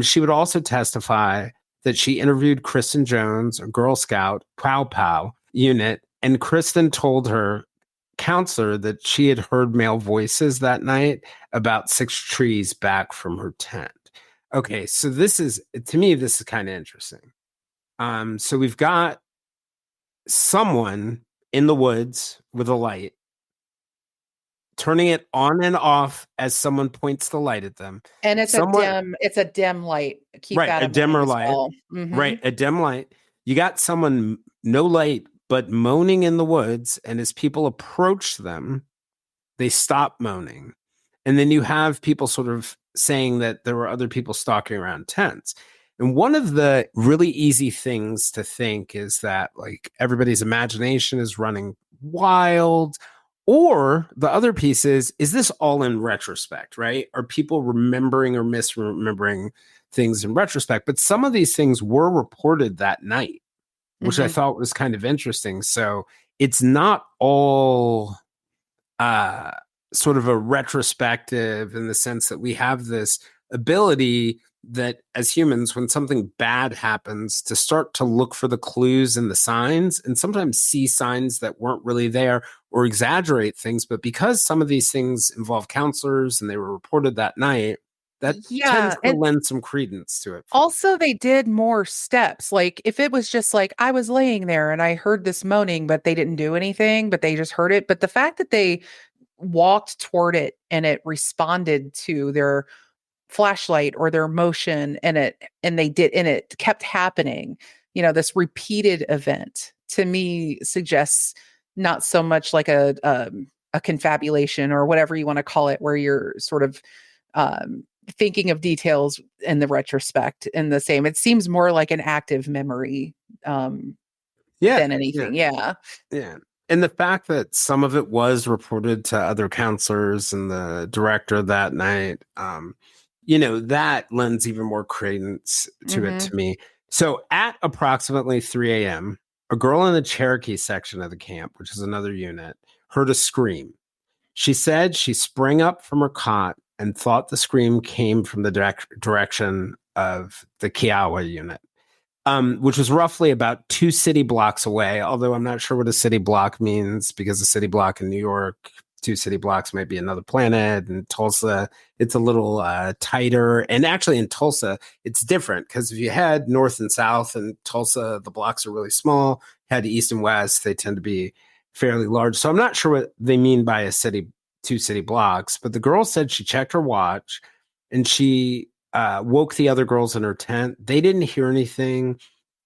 She would also testify that she interviewed Kristen Jones, a Girl Scout, Pow Pow unit, and Kristen told her counselor that she had heard male voices that night about 6 trees back from her tent. Okay, so this is kind of interesting. So we've got someone in the woods with a light, turning it on and off as someone points the light at them. And it's a dim light. Keep right, that a dimmer light. well. Mm-hmm. Right, a dim light. You got someone, no light, but moaning in the woods, and as people approach them, they stop moaning. And then you have people sort of saying that there were other people stalking around tents. And one of the really easy things to think is that like everybody's imagination is running wild. Or the other piece is this all in retrospect, right? Are people remembering or misremembering things in retrospect? But some of these things were reported that night, which I thought was kind of interesting. So it's not all sort of a retrospective in the sense that we have this ability that as humans, when something bad happens, to start to look for the clues and the signs and sometimes see signs that weren't really there or exaggerate things. But because some of these things involve counselors and they were reported that night, that tends to lend some credence to it. Also, they did more steps. Like if it was just like I was laying there and I heard this moaning, but they didn't do anything, but they just heard it. But the fact that they walked toward it and it responded to their flashlight or their motion and it kept happening, this repeated event to me suggests not so much like a confabulation or whatever you want to call it, where you're sort of thinking of details in the retrospect in the same. It seems more like an active memory than anything. Yeah. And the fact that some of it was reported to other counselors and the director that night, that lends even more credence to it to me. So at approximately 3 a.m., a girl in the Cherokee section of the camp, which is another unit, heard a scream. She said she sprang up from her cot and thought the scream came from the direction of the Kiowa unit, which was roughly about 2 city blocks away, although I'm not sure what a city block means because a city block in New York, 2 city blocks might be another planet. And Tulsa, it's a little tighter. And actually in Tulsa, it's different because if you head north and south in Tulsa, the blocks are really small. Head east and west, they tend to be fairly large. So I'm not sure what they mean by 2 city blocks, but the girl said she checked her watch and she woke the other girls in her tent. They didn't hear anything,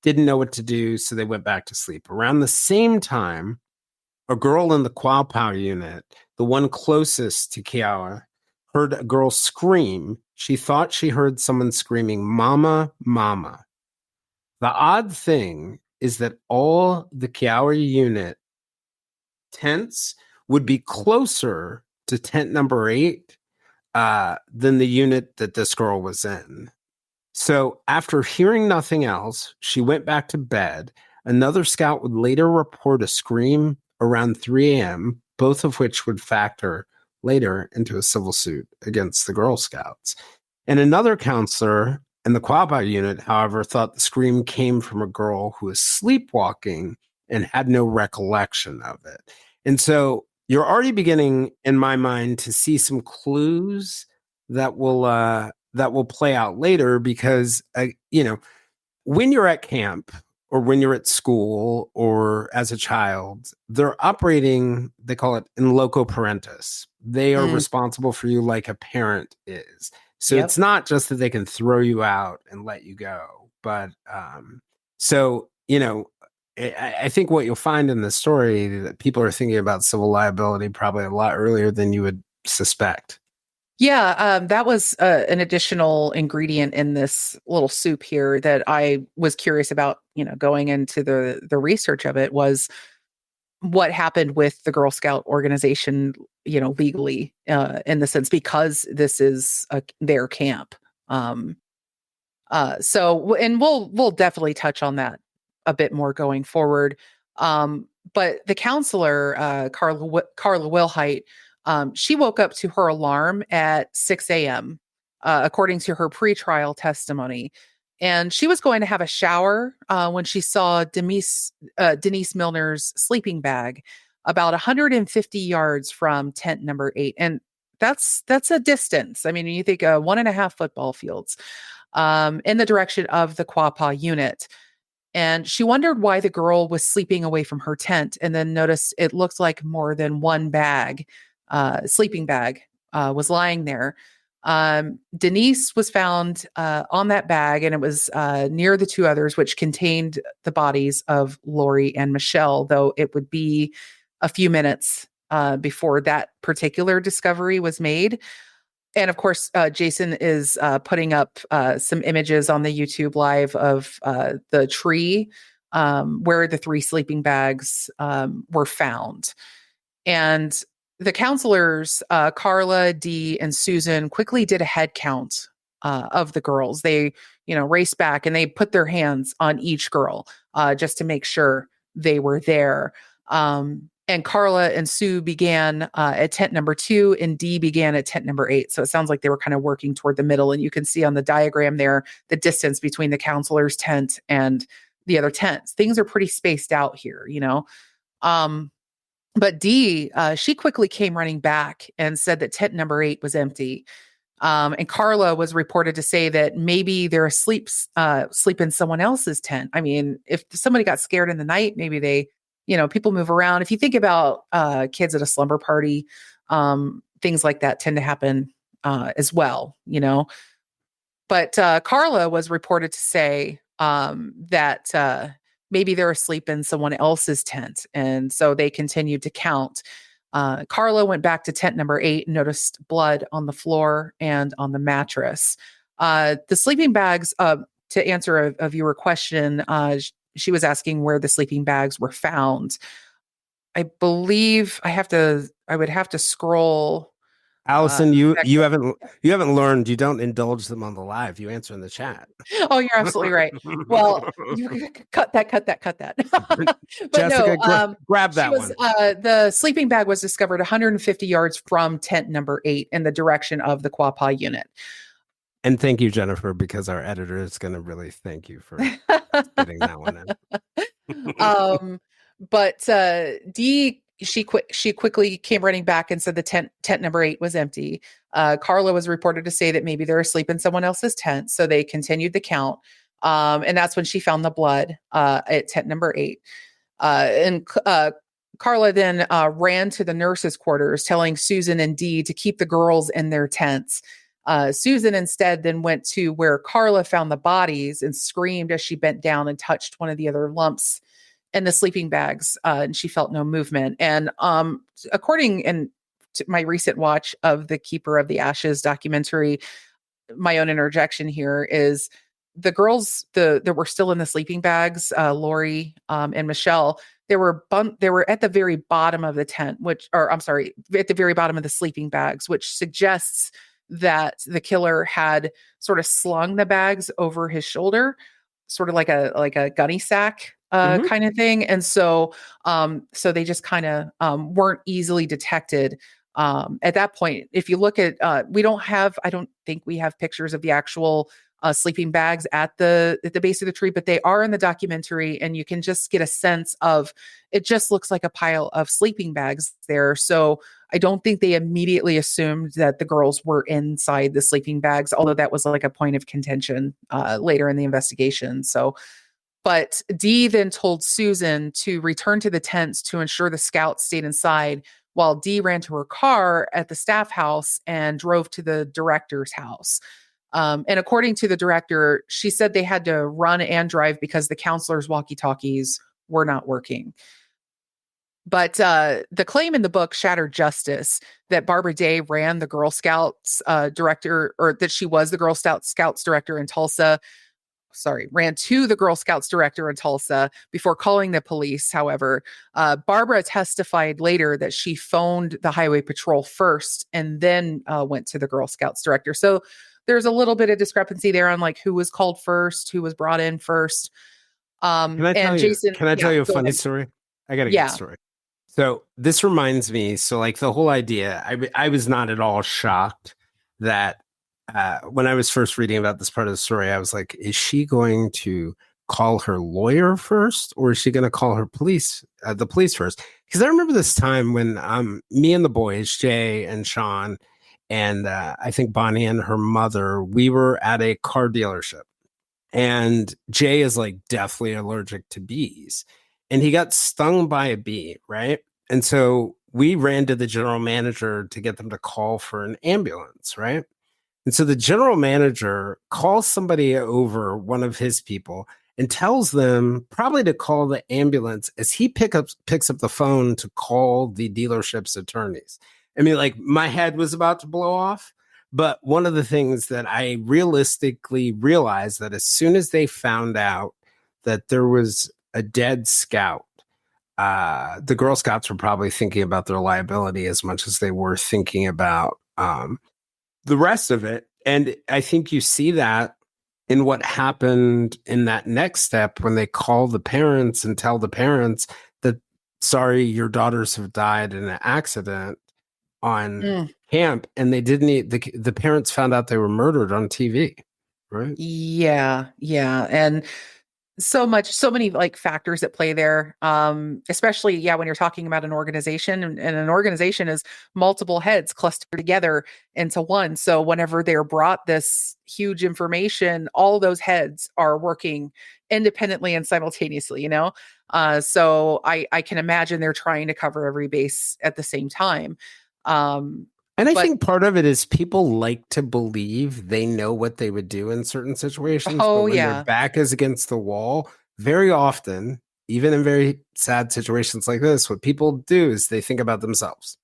didn't know what to do, so they went back to sleep. Around the same time, a girl in the Quapaw unit, the one closest to Kiawa, heard a girl scream. She thought she heard someone screaming, "Mama, Mama." The odd thing is that all the Kiawa unit tents would be closer to tent number 8 than the unit that this girl was in. So after hearing nothing else, she went back to bed. Another scout would later report a scream around 3 a.m., both of which would factor later into a civil suit against the Girl Scouts. And another counselor in the Quapaw unit, however, thought the scream came from a girl who was sleepwalking and had no recollection of it. And so you're already beginning, in my mind, to see some clues that will play out later because, when you're at camp or when you're at school or as a child, they're operating, they call it in loco parentis. They are responsible for you like a parent is. So it's not just that they can throw you out and let you go, but I think what you'll find in the story that people are thinking about civil liability probably a lot earlier than you would suspect. Yeah, that was an additional ingredient in this little soup here that I was curious about, going into the research of it was what happened with the Girl Scout organization, legally, in the sense, because this is their camp. And we'll definitely touch on that a bit more going forward. But the counselor, Carla Wilhite, she woke up to her alarm at 6 a.m., according to her pretrial testimony. And she was going to have a shower when she saw Denise Milner's sleeping bag about 150 yards from tent number 8. And that's a distance. I mean, you think 1.5 football fields in the direction of the Quapaw unit. And she wondered why the girl was sleeping away from her tent, and then noticed it looked like more than one bag, sleeping bag, was lying there. Denise was found on that bag, and it was near the 2 others, which contained the bodies of Lori and Michele, though it would be a few minutes before that particular discovery was made. And of course, Jayson is putting up some images on the YouTube live of the tree where the 3 sleeping bags were found. And the counselors, Carla, Dee, and Susan, quickly did a head count of the girls. They, raced back and they put their hands on each girl just to make sure they were there. And Carla and Sue began at tent number 2, and Dee began at tent number 8. So it sounds like they were kind of working toward the middle. And you can see on the diagram there the distance between the counselor's tent and the other tents. Things are pretty spaced out here, But Dee, she quickly came running back and said that tent number 8 was empty. And Carla was reported to say that maybe they're asleep, sleep in someone else's tent. I mean, if somebody got scared in the night, maybe they, people move around. If you think about kids at a slumber party, things like that tend to happen as well, But Carla was reported to say that maybe they're asleep in someone else's tent. And so they continued to count. Carla went back to tent number 8 and noticed blood on the floor and on the mattress. The sleeping bags, to answer a viewer question, she was asking where the sleeping bags were found. I believe I would have to scroll. Allison, you haven't learned. You don't indulge them on the live. You answer in the chat. Oh, you're absolutely right. Well, you cut that. But Jessica, no, grab that one. The sleeping bag was discovered 150 yards from tent number 8 in the direction of the Quapaw unit. And thank you, Jennifer, because our editor is going to really thank you for getting that one in. But Dee, she quickly came running back and said the tent number 8 was empty. Carla was reported to say that maybe they're asleep in someone else's tent, so they continued the count. And that's when she found the blood at tent number 8. And Carla then ran to the nurses' quarters, telling Susan and Dee to keep the girls in their tents. Susan instead then went to where Carla found the bodies and screamed as she bent down and touched one of the other lumps in the sleeping bags, and she felt no movement. And according to my recent watch of the Keeper of the Ashes documentary, my own interjection here is the girls that were still in the sleeping bags, Lori and Michele, they were at the very bottom of the tent, or I'm sorry, at the very bottom of the sleeping bags, which suggests that the killer had sort of slung the bags over his shoulder, sort of like a gunny sack Mhm. kind of thing. And so they just kind of weren't easily detected at that point. If you look at, I don't think we have pictures of the actual sleeping bags at the base of the tree, but they are in the documentary, and you can just get a sense of, it just looks like a pile of sleeping bags there. So I don't think they immediately assumed that the girls were inside the sleeping bags, although that was like a point of contention later in the investigation. So, but Dee then told Susan to return to the tents to ensure the scouts stayed inside, while Dee ran to her car at the staff house and drove to the director's house. And according to the director, she said they had to run and drive because the counselor's walkie talkies were not working. But the claim in the book, Shattered Justice, that Barbara Day ran the Girl Scouts director, or that she was the Girl Scouts director in Tulsa, ran to the Girl Scouts director in Tulsa before calling the police. However, Barbara testified later that she phoned the highway patrol first and then went to the Girl Scouts director. So there's a little bit of discrepancy there on like who was called first, who was brought in first. And Jason, Can I tell yeah, you a go funny ahead. story? I got a good Yeah. story. So this reminds me. So like the whole idea, I was not at all shocked that when I was first reading about this part of the story, I was like, is she going to call her lawyer first, or is she going to call her the police first? Because I remember this time when me and the boys, Jay and Sean, and I think Bonnie and her mother, we were at a car dealership. And Jay is like deathly allergic to bees. And he got stung by a bee, right? And so we ran to the general manager to get them to call for an ambulance, right? And so the general manager calls somebody over, one of his people, and tells them probably to call the ambulance as he picks up the phone to call the dealership's attorneys. I mean, like my head was about to blow off. But one of the things that I realistically realized that as soon as they found out that there was a dead scout, the Girl Scouts were probably thinking about their liability as much as they were thinking about the rest of it. And I think you see that in what happened in that next step when they call the parents and tell the parents that, sorry, your daughters have died in an accident on Mm. camp. And they didn't, the parents found out they were murdered on TV, right? Yeah. Yeah. And so many like factors at play there, especially when you're talking about an organization, and an organization is multiple heads clustered together into one. So whenever they're brought this huge information, all those heads are working independently and simultaneously, so I can imagine they're trying to cover every base at the same time. um And I but think part of it is people like to believe they know what they would do in certain situations, but oh when their yeah. back is against the wall, very often, even in very sad situations like this, what people do is they think about themselves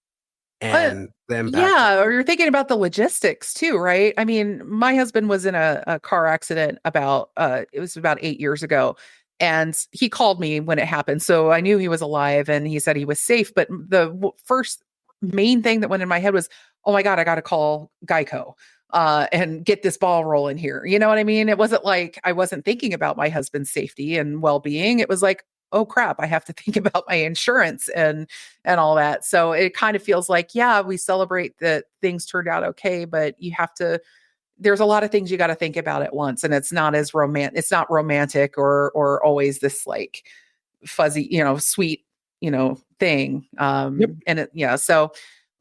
Uh, and the impact of yeah, or you're thinking about the logistics too, right? I mean, my husband was in a car accident about it was about 8 years ago, and he called me when it happened, so I knew he was alive, and he said he was safe. But the first main thing that went in my head was, oh my god, I got to call Geico and get this ball rolling here. You know what I mean? It wasn't like I wasn't thinking about my husband's safety and well being. It was like, oh crap, I have to think about my insurance and all that. So it kind of feels like, yeah, we celebrate that things turned out okay, but you have to, there's a lot of things you got to think about at once. And it's not as romantic, it's not romantic or always this like fuzzy, sweet, thing. Yep. So,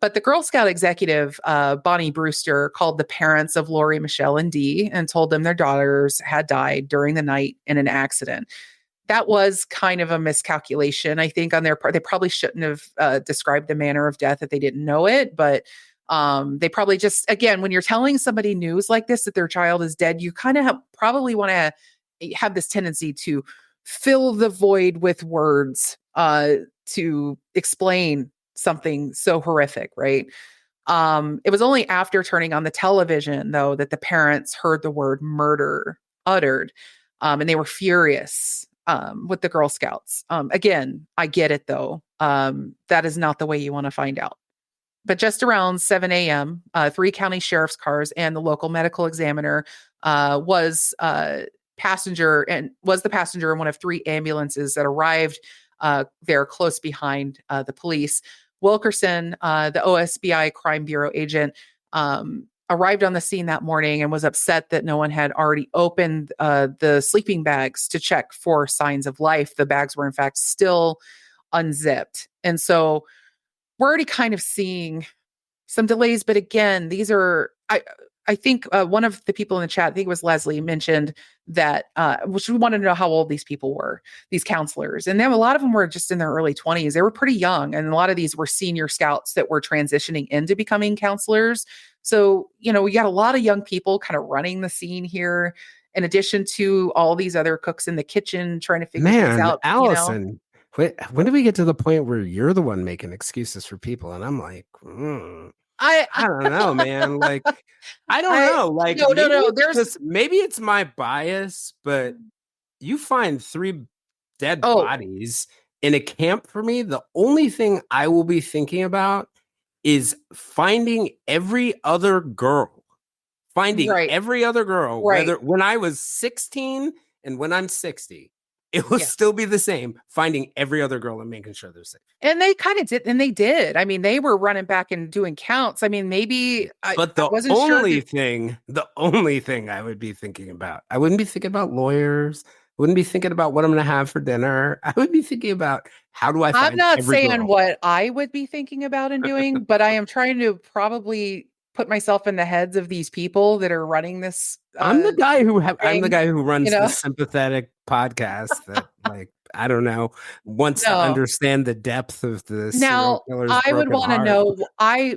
but the Girl Scout executive, Bonnie Brewster, called the parents of Lori, Michele, and Dee and told them their daughters had died during the night in an accident. That was kind of a miscalculation, I think, on their part. They probably shouldn't have described the manner of death if they didn't know it, but They probably just, again, when you're telling somebody news like this, that their child is dead, you kind of probably want to have this tendency to fill the void with words to explain something so horrific, right? It was only after turning on the television, though, that the parents heard the word murder uttered, and they were furious with the Girl Scouts. Again, I get it, though. That is not the way you want to find out. But just around 7 a.m., three county sheriff's cars and the local medical examiner was the passenger in one of three ambulances that arrived there close behind the police. Wilkerson, the OSBI Crime Bureau agent, arrived on the scene that morning and was upset that no one had already opened the sleeping bags to check for signs of life. The bags were, in fact, still unzipped. And so we're already kind of seeing some delays. But again, these are, I think one of the people in the chat, I think it was Leslie, mentioned that she wanted to know how old these people were, these counselors. And then a lot of them were just in their early 20s. They were pretty young. And a lot of these were senior scouts that were transitioning into becoming counselors. So, we got a lot of young people kind of running the scene here, in addition to all these other cooks in the kitchen trying to figure things out. Allison, when did we get to the point where you're the one making excuses for people? And I'm like, I don't know, man. Like, I don't know. Like, no. Maybe it's my bias, but you find three dead bodies in a camp for me. The only thing I will be thinking about is finding every other girl. Every other girl, whether when I was 16 and when I'm 60. It will still be the same, finding every other girl and making sure they're safe. And they kind of did, and they did. I mean, they were running back and doing counts. I mean, maybe but the only thing I would be thinking about, I wouldn't be thinking about lawyers, wouldn't be thinking about what I'm going to have for dinner. I would be thinking about how do I find I'm not every saying girl. what I would be thinking about and doing, but I am trying to probably put myself in the heads of these people that are running this. I'm the guy who runs the sympathetic podcast that, like, I don't know, wants to understand the depth of the serial killer's I would want to know.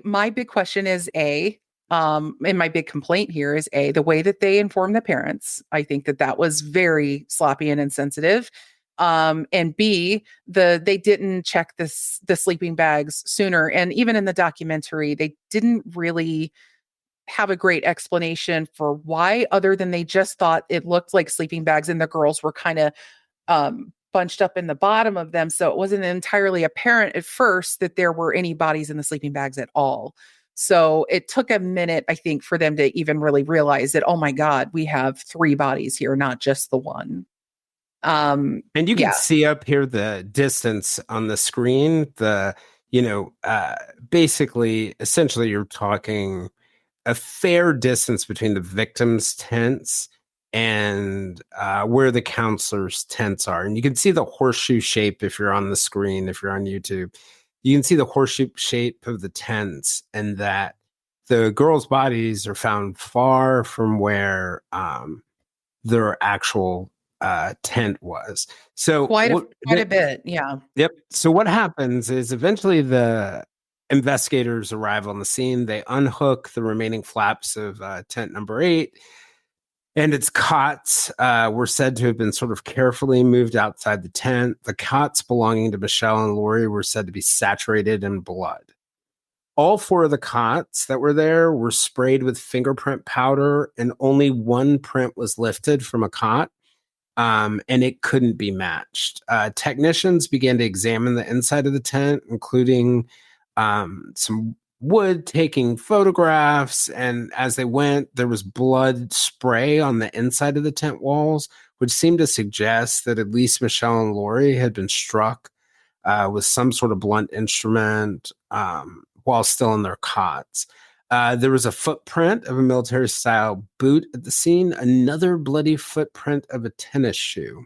My big question is and my big complaint here is the way that they informed the parents. I think that was very sloppy and insensitive. And B, they didn't check the sleeping bags sooner. And even in the documentary, they didn't really have a great explanation for why, other than they just thought it looked like sleeping bags and the girls were kind of bunched up in the bottom of them. So it wasn't entirely apparent at first that there were any bodies in the sleeping bags at all. So it took a minute, I think, for them to even really realize that, oh my God, we have three bodies here, not just the one. And you can see up here the distance on the screen. Basically, essentially, you're talking a fair distance between the victims' tents and where the counselors' tents are. And you can see the horseshoe shape if you're on the screen, if you're on YouTube. You can see the horseshoe shape of the tents, and that the girls' bodies are found far from where their actual tent was. So quite a bit. Yeah. Yep. So what happens is eventually the investigators arrive on the scene. They unhook the remaining flaps of tent number 8, and its cots were said to have been sort of carefully moved outside the tent. The cots belonging to Michele and Lori were said to be saturated in blood. All 4 of the cots that were there were sprayed with fingerprint powder, and only one print was lifted from a cot. And it couldn't be matched. Technicians began to examine the inside of the tent, including some wood, taking photographs. And as they went, there was blood spray on the inside of the tent walls, which seemed to suggest that at least Michele and Lori had been struck with some sort of blunt instrument while still in their cots. There was a footprint of a military-style boot at the scene, another bloody footprint of a tennis shoe.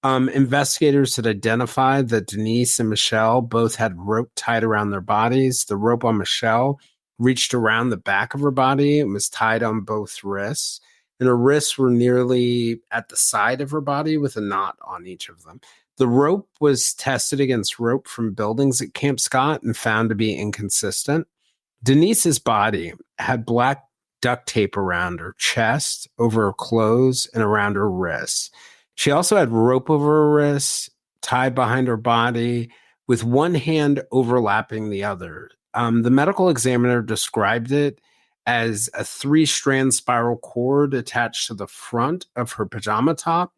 Investigators had identified that Denise and Michele both had rope tied around their bodies. The rope on Michele reached around the back of her body and was tied on both wrists. And her wrists were nearly at the side of her body with a knot on each of them. The rope was tested against rope from buildings at Camp Scott and found to be inconsistent. Denise's body had black duct tape around her chest, over her clothes, and around her wrists. She also had rope over her wrists, tied behind her body, with one hand overlapping the other. The medical examiner described it as a 3-strand spiral cord attached to the front of her pajama top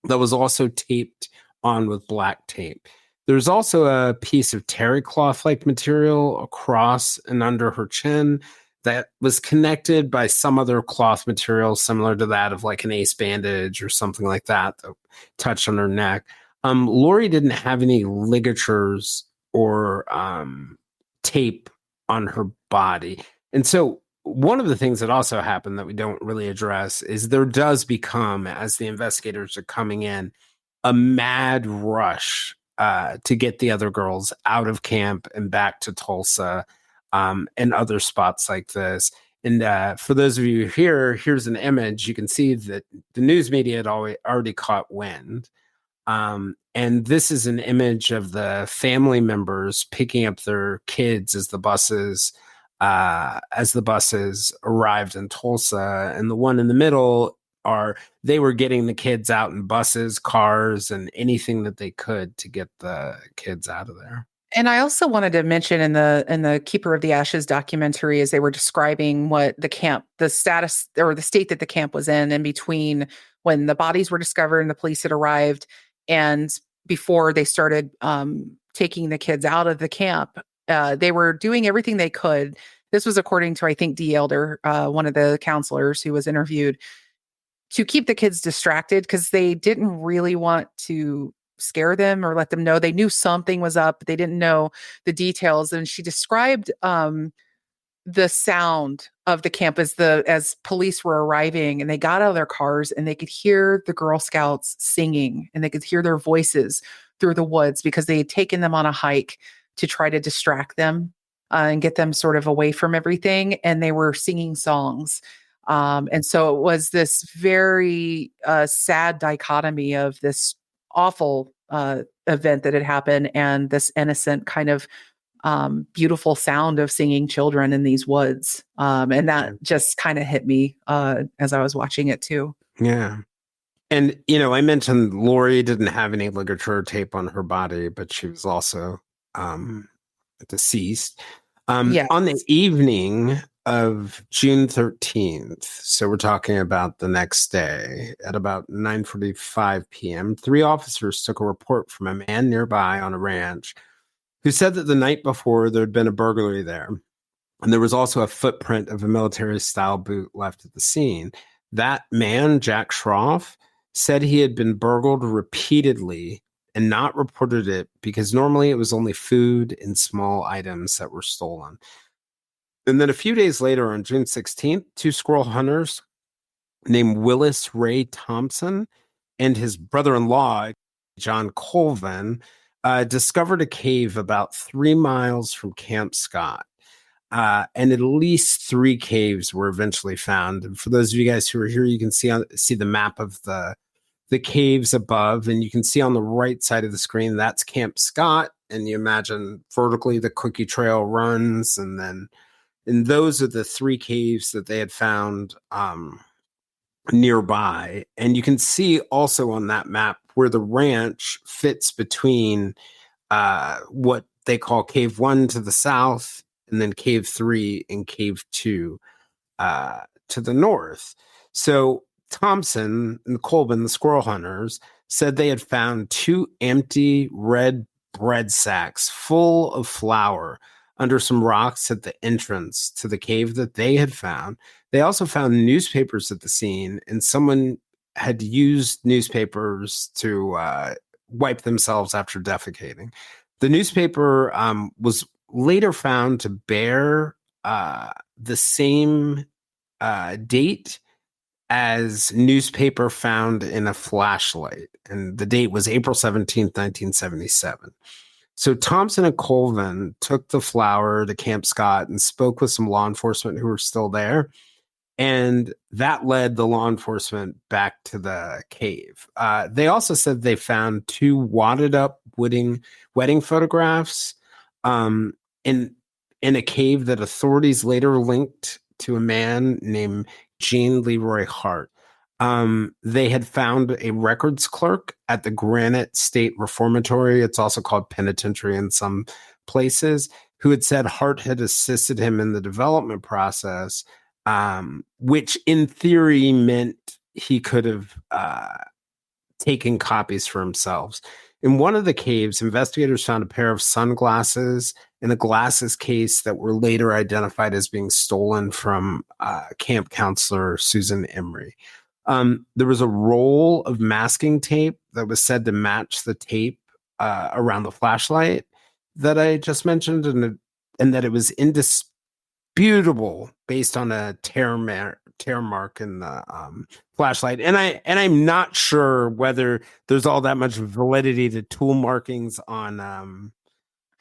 that was also taped on with black tape. There's also a piece of terry cloth-like material across and under her chin that was connected by some other cloth material similar to that of like an ace bandage or something like that touched on her neck. Lori didn't have any ligatures or tape on her body. And so one of the things that also happened that we don't really address is there does become, as the investigators are coming in, a mad rush to get the other girls out of camp and back to Tulsa and other spots like this. And for those of you here, here's an image. You can see that the news media had already caught wind. And this is an image of the family members picking up their kids as the buses arrived in Tulsa. And the one in the middle they were getting the kids out in buses, cars, and anything that they could to get the kids out of there. And I also wanted to mention in the Keeper of the Ashes documentary, as they were describing what the status or the state that the camp was in between when the bodies were discovered and the police had arrived, and before they started taking the kids out of the camp, they were doing everything they could. This was according to, I think, Dee Elder, one of the counselors who was interviewed, to keep the kids distracted because they didn't really want to scare them or let them know. They knew something was up, but they didn't know the details. And she described the sound of the camp as police were arriving and they got out of their cars and they could hear the Girl Scouts singing and they could hear their voices through the woods because they had taken them on a hike to try to distract them and get them sort of away from everything. And they were singing songs. And so it was this very sad dichotomy of this awful event that had happened and this innocent kind of beautiful sound of singing children in these woods. And that just kind of hit me as I was watching it too. Yeah. And, I mentioned Lori didn't have any ligature tape on her body, but she was also deceased. Yes. On the evening of June 13th, so we're talking about the next day, at about 9:45 p.m., 3 officers took a report from a man nearby on a ranch who said that the night before there had been a burglary there. And there was also a footprint of a military-style boot left at the scene. That man, Jack Schroff, said he had been burgled repeatedly and not reported it because normally it was only food and small items that were stolen. And then a few days later, on June 16th, 2 squirrel hunters named Willis Ray Thompson and his brother-in-law, John Colvin, discovered a cave about 3 miles from Camp Scott. And at least 3 caves were eventually found. And for those of you guys who are here, you can see the map of the caves above, and you can see on the right side of the screen, that's Camp Scott. And you imagine vertically the Cookie Trail runs, and those are the 3 caves that they had found nearby. And you can see also on that map where the ranch fits between what they call Cave 1 to the south, and then Cave 3 and Cave 2 to the north. So Thompson and Colvin, the squirrel hunters, said they had found 2 empty red bread sacks full of flour under some rocks at the entrance to the cave that they had found. They also found newspapers at the scene, and someone had used newspapers to wipe themselves after defecating. The newspaper was later found to bear the same date as newspaper found in a flashlight, and the date was April 17th, 1977. So Thompson and Colvin took the flour to Camp Scott and spoke with some law enforcement who were still there, and that led the law enforcement back to the cave. They also said they found 2 wadded up wedding photographs, and in a cave that authorities later linked to a man named Gene Leroy Hart. They had found a records clerk at the Granite State Reformatory. It's also called penitentiary in some places, who had said Hart had assisted him in the development process, which in theory meant he could have taken copies for himself. In one of the caves, investigators found a pair of sunglasses in a glasses case that were later identified as being stolen from camp counselor Susan Emery. There was a roll of masking tape that was said to match the tape around the flashlight that I just mentioned, and that it was indisputable based on a tear mark in the flashlight. And I'm not sure whether there's all that much validity to tool markings on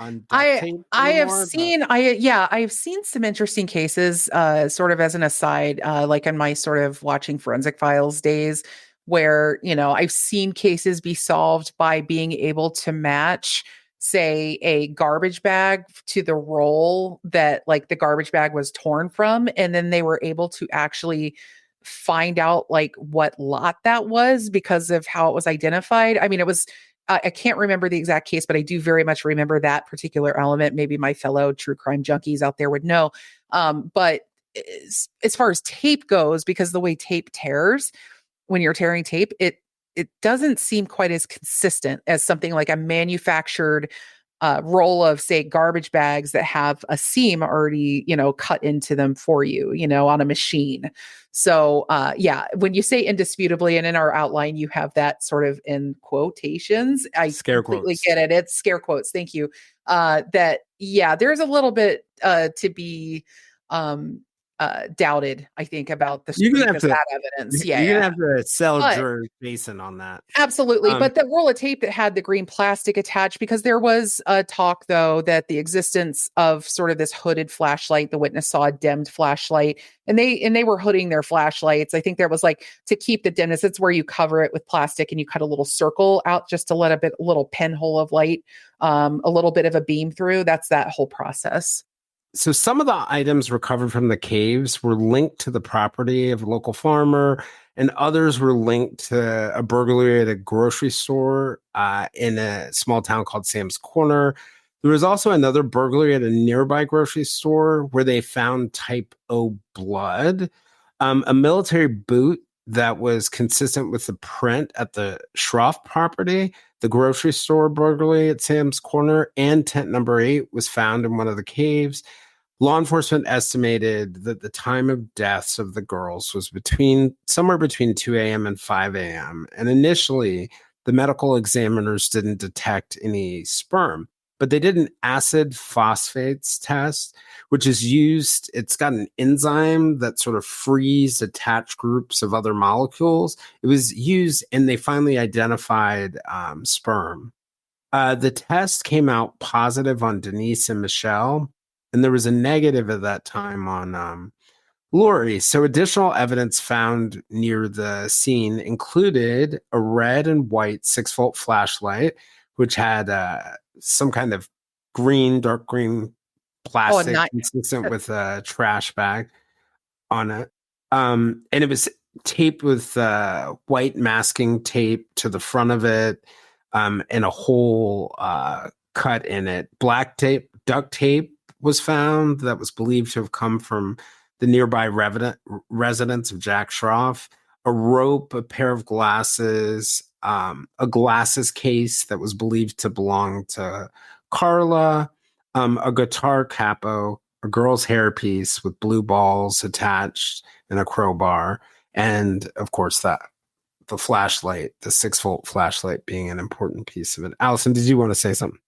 duct tape I have anymore. seen I've seen some interesting cases, sort of as an aside, like in my sort of watching forensic files days, where I've seen cases be solved by being able to match, say, a garbage bag to the roll that like the garbage bag was torn from, and then they were able to actually find out like what lot that was because of how it was identified. I mean, it was I can't remember the exact case, but I do very much remember that particular element. Maybe my fellow true crime junkies out there would know. But as far as tape goes, because the way tape tears when you're tearing tape, it doesn't seem quite as consistent as something like a manufactured roll of, say, garbage bags that have a seam already, cut into them for you, on a machine. So, yeah, when you say indisputably, and in our outline, you have that sort of in quotations. I Scare completely quotes. get it. It's scare quotes. Thank you. That, yeah, there's a little bit to be doubted, I think, about the You're gonna strength have of to that evidence. Yeah, you're yeah. gonna have to sell But jurors Jason on that. absolutely. But the roll of tape that had the green plastic attached, because there was a talk, though, that the existence of sort of this hooded flashlight, the witness saw a dimmed flashlight, and they were hooding their flashlights. I think there was like to keep the dimness, it's where you cover it with plastic and you cut a little circle out just to let a little pinhole of light, a little bit of a beam through. That's that whole process. So some of the items recovered from the caves were linked to the property of a local farmer, and others were linked to a burglary at a grocery store in a small town called Sam's Corner. There was also another burglary at a nearby grocery store where they found type O blood, a military boot that was consistent with the print at the Schroff property, the grocery store burglary at Sam's Corner, and tent number 8 was found in one of the caves. Law enforcement estimated that the time of deaths of the girls was somewhere between 2 a.m. and 5 a.m. And initially, the medical examiners didn't detect any sperm, but they did an acid phosphates test, which is used. It's got an enzyme that sort of frees attached groups of other molecules. It was used, and they finally identified sperm. The test came out positive on Denise and Michele, and there was a negative at that time on Lori. So additional evidence found near the scene included a red and white 6-volt flashlight, which had some kind of dark green Oh, plastic not consistent with a trash bag on it. And it was taped with white masking tape to the front of it, and a hole cut in it. Black tape, duct tape was found that was believed to have come from the nearby residence of Jack Schroff. A rope, a pair of glasses, a glasses case that was believed to belong to Carla, a guitar capo, a girl's hairpiece with blue balls attached, and a crowbar, and of course the flashlight, the 6-volt flashlight being an important piece of it. Allison, did you want to say something?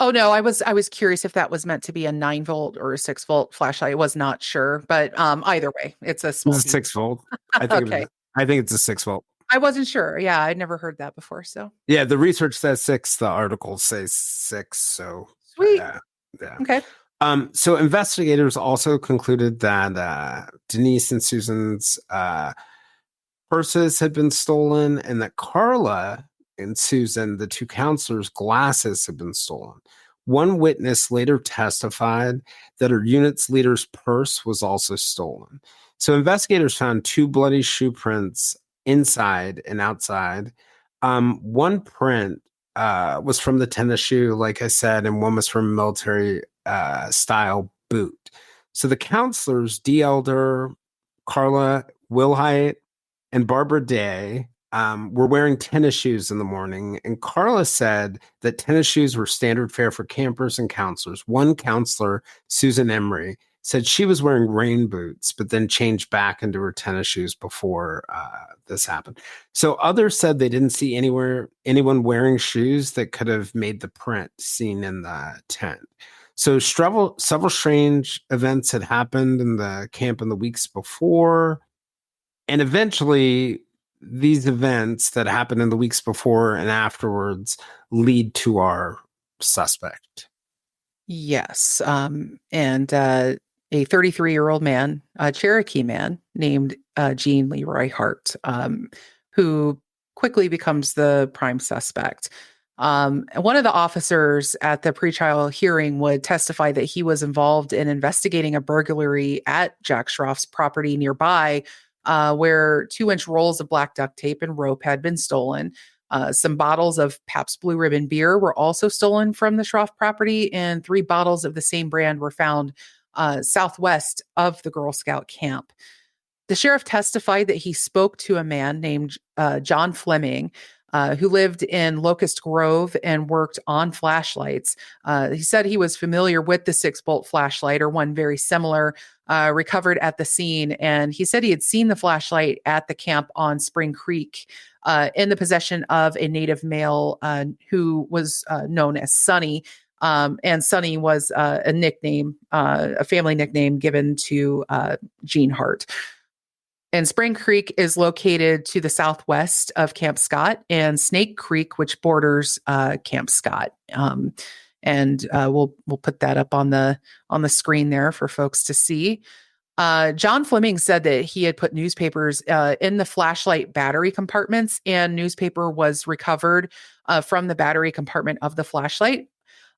Oh no, I was curious if that was meant to be a 9-volt or a 6-volt flashlight. I was not sure, but either way, it's a This small is piece. 6-volt. I think it Okay. is. I think it's a 6-volt. I wasn't sure. Yeah, I'd never heard that before. So Yeah, the research says 6. The article says 6. So sweet. yeah, yeah. Okay. So investigators also concluded that Denise and Susan's purses had been stolen, and that Carla and Susan, the two counselors' glasses had been stolen. One witness later testified that her unit's leader's purse was also stolen. So investigators found two bloody shoe prints inside and outside. One print was from the tennis shoe, like I said, and one was from a military style boot. So the counselors, D. Elder, Carla Wilhite, and Barbara Day were wearing tennis shoes in the morning. And Carla said that tennis shoes were standard fare for campers and counselors. One counselor, Susan Emery, said she was wearing rain boots, but then changed back into her tennis shoes before this happened. So others said they didn't see anyone wearing shoes that could have made the print seen in the tent. So several strange events had happened in the camp in the weeks before. And eventually, these events that happened in the weeks before and afterwards lead to our suspect. Yes. And a 33-year-old man, a Cherokee man named Gene Leroy Hart, who quickly becomes the prime suspect. One of the officers at the pretrial hearing would testify that he was involved in investigating a burglary at Jack Schroff's property nearby, where 2-inch rolls of black duct tape and rope had been stolen. Some bottles of Pabst Blue Ribbon beer were also stolen from the Schroff property, and 3 bottles of the same brand were found southwest of the Girl Scout camp. The sheriff testified that he spoke to a man named John Fleming, who lived in Locust Grove and worked on flashlights. He said he was familiar with the 6-bolt flashlight, or one very similar, recovered at the scene. And he said he had seen the flashlight at the camp on Spring Creek in the possession of a native male who was known as Sonny. And Sonny was a nickname, a family nickname given to Gene Hart. And Spring Creek is located to the southwest of Camp Scott, and Snake Creek, which borders Camp Scott. And we'll put that up on the screen there for folks to see. John Fleming said that he had put newspapers in the flashlight battery compartments, and newspaper was recovered from the battery compartment of the flashlight.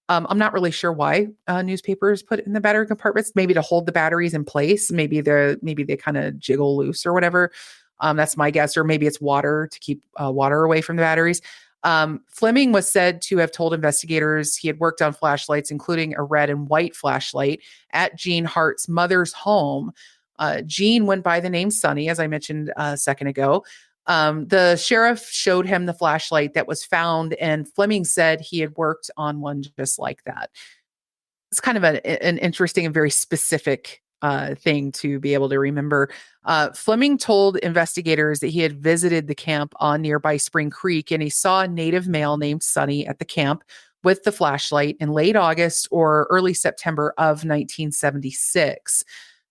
I'm not really sure why newspapers put in the battery compartments. Maybe to hold the batteries in place. Maybe they kind of jiggle loose or whatever. That's my guess. Or maybe it's water to keep water away from the batteries. Fleming was said to have told investigators he had worked on flashlights, including a red and white flashlight, at Gene Hart's mother's home. Gene went by the name Sonny, as I mentioned a second ago. The sheriff showed him the flashlight that was found, and Fleming said he had worked on one just like that. It's kind of an interesting and very specific thing to be able to remember. Fleming told investigators that he had visited the camp on nearby Spring Creek, and he saw a native male named Sonny at the camp with the flashlight in late August or early September of 1976.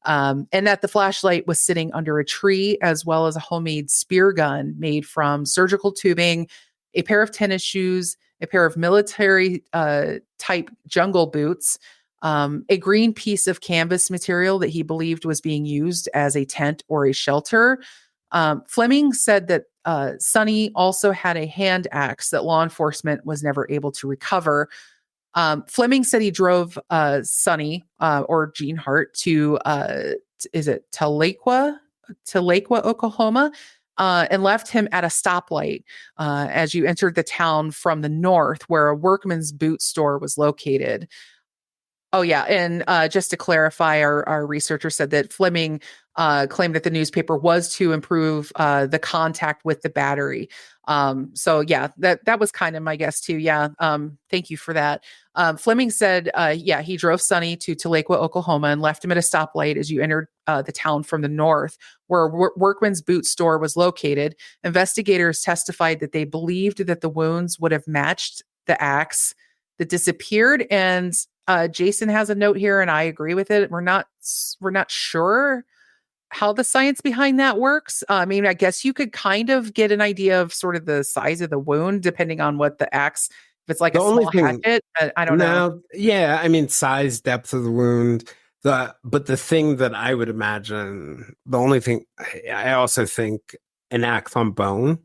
And that the flashlight was sitting under a tree, as well as a homemade spear gun made from surgical tubing, a pair of tennis shoes, a pair of military type jungle boots, a green piece of canvas material that he believed was being used as a tent or a shelter. Fleming said that Sonny also had a hand axe that law enforcement was never able to recover. Fleming said he drove Sonny or Gene Hart to is it Tahlequah, Oklahoma, and left him at a stoplight as you entered the town from the north, where a workman's boot store was located. Oh, yeah. And just to clarify, our researcher said that Fleming claimed that the newspaper was to improve the contact with the battery. So, yeah, that was kind of my guess, too. Yeah. Thank you for that. Fleming said, he drove Sonny to Tahlequah, Oklahoma, and left him at a stoplight as you entered the town from the north, where a workman's boot store was located. Investigators testified that they believed that the wounds would have matched the axe that disappeared. And Jason has a note here, and I agree with it. We're not sure how the science behind that works. I mean, I guess you could kind of get an idea of sort of the size of the wound depending on what the axe. If it's like a small hatchet, I don't know. Yeah, I mean, size, depth of the wound. But the thing that I would imagine, the only thing I also think an axe on bone,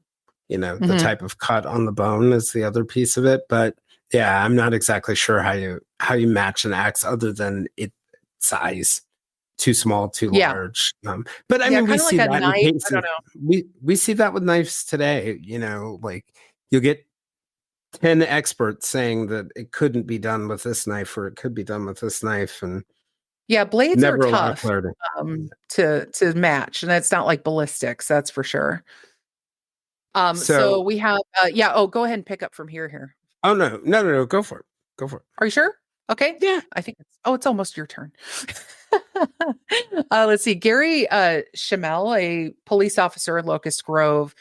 the type of cut on the bone is the other piece of it. But Yeah, I'm not exactly sure how you match an axe other than its size. Too small, too Yeah. large. But I Yeah, mean, we kind of like see a that in knife. I cases. don't know. We see that with knives today. Like you'll get 10 experts saying that it couldn't be done with this knife or it could be done with this knife, and Yeah, blades are never a lot of tough clarity. to match, and it's not like ballistics, that's for sure. So So, we have yeah, oh, go ahead and pick up from here. oh no, go for it. Go for it. Are you sure? Okay. Yeah. I think it's almost your turn. Let's see. Gary Shamel, a police officer in Locust Grove,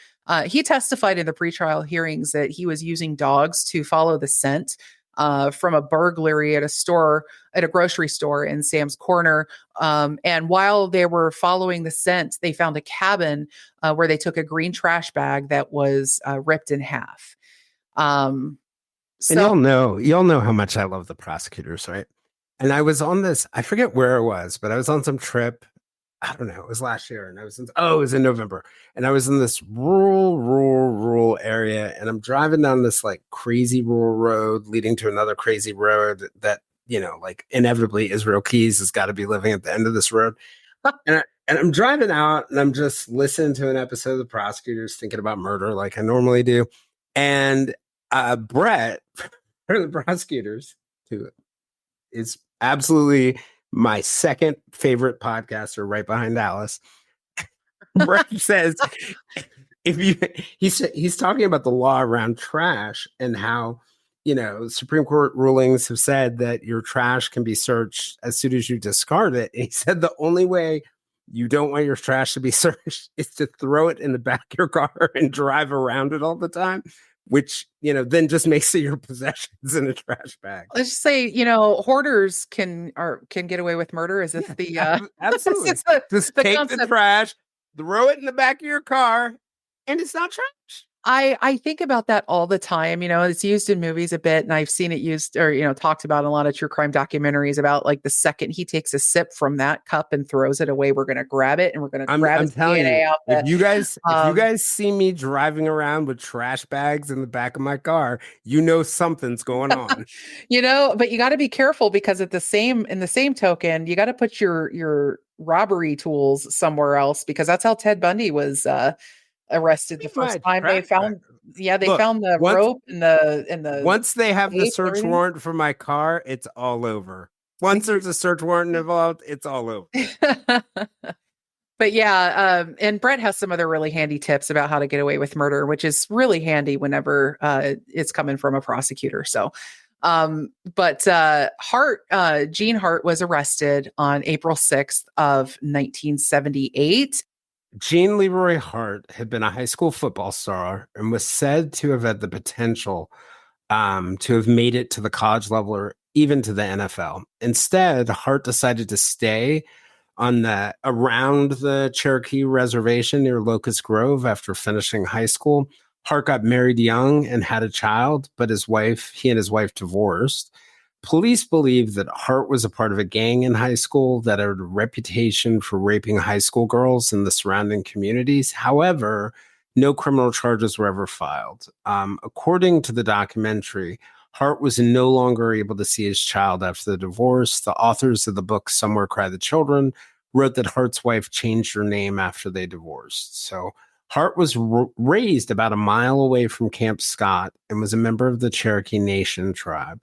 he testified in the pretrial hearings that he was using dogs to follow the scent from a burglary at a grocery store in Sam's Corner. And while they were following the scent, they found a cabin where they took a green trash bag that was ripped in half. Um, And so you'll know how much I love the prosecutors, right? And I was on this, I forget where it was, but I was on some trip. I don't know, it was last year, and it was in November. And I was in this rural area, and I'm driving down this like crazy rural road leading to another crazy road that, like inevitably Israel Keys has got to be living at the end of this road. And I'm driving out and I'm just listening to an episode of The Prosecutors thinking about murder like I normally do. And Brett from The Prosecutors, who is absolutely my second favorite podcaster right behind Alice, Brett says, if you he's talking about the law around trash and how Supreme Court rulings have said that your trash can be searched as soon as you discard it. And he said the only way you don't want your trash to be searched is to throw it in the back of your car and drive around it all the time, which then just makes it your possessions in a trash bag. let's just say, hoarders can get away with murder. Is this the Absolutely. is this Just the take the concept? trash, throw it in the back of your car, and it's not trash. I think about that all the time. It's used in movies a bit, and I've seen it used or talked about in a lot of true crime documentaries about like the second he takes a sip from that cup and throws it away, we're going to grab it and we're going to grab I'm his telling you, DNA out. if you guys see me driving around with trash bags in the back of my car, something's going on. But you got to be careful because in the same token, you got to put your robbery tools somewhere else because that's how Ted Bundy was arrested the first time. They found Look, the once rope in the once they have the safe and search everything. warrant for my car, it's all over. Once there's a search warrant involved, it's all over. But yeah, and Brett has some other really handy tips about how to get away with murder, which is really handy whenever it's coming from a prosecutor. So, but Gene Hart was arrested on April 6th of 1978. Gene Leroy Hart had been a high school football star and was said to have had the potential to have made it to the college level or even to the NFL. Instead, Hart decided to stay around the Cherokee reservation near Locust Grove after finishing high school. Hart got married young and had a child, but he and his wife divorced. Police believe that Hart was a part of a gang in high school that had a reputation for raping high school girls in the surrounding communities. However, no criminal charges were ever filed. According to the documentary, Hart was no longer able to see his child after the divorce. The authors of the book Somewhere Cry the Children wrote that Hart's wife changed her name after they divorced. So Hart was raised about a mile away from Camp Scott and was a member of the Cherokee Nation tribe.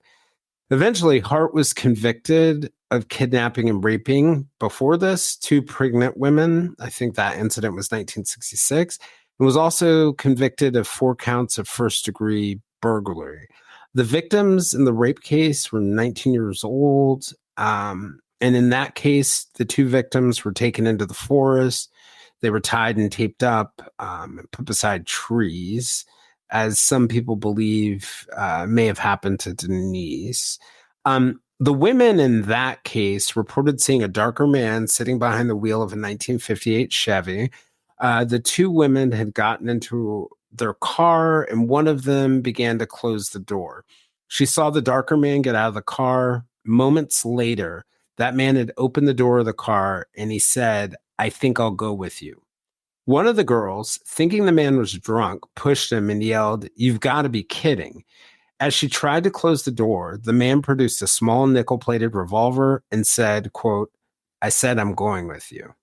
Eventually, Hart was convicted of kidnapping and raping before this 2 pregnant women. I think that incident was 1966. And was also convicted of 4 counts of first-degree burglary. The victims in the rape case were 19 years old. And in that case, the 2 victims were taken into the forest. They were tied and taped up and put beside trees, as some people believe may have happened to Denise. The women in that case reported seeing a darker man sitting behind the wheel of a 1958 Chevy. The 2 women had gotten into their car, and one of them began to close the door. She saw the darker man get out of the car. Moments later, that man had opened the door of the car, and he said, "I think I'll go with you." One of the girls, thinking the man was drunk, pushed him and yelled, "You've got to be kidding." As she tried to close the door, the man produced a small nickel-plated revolver and said, quote, "I said I'm going with you."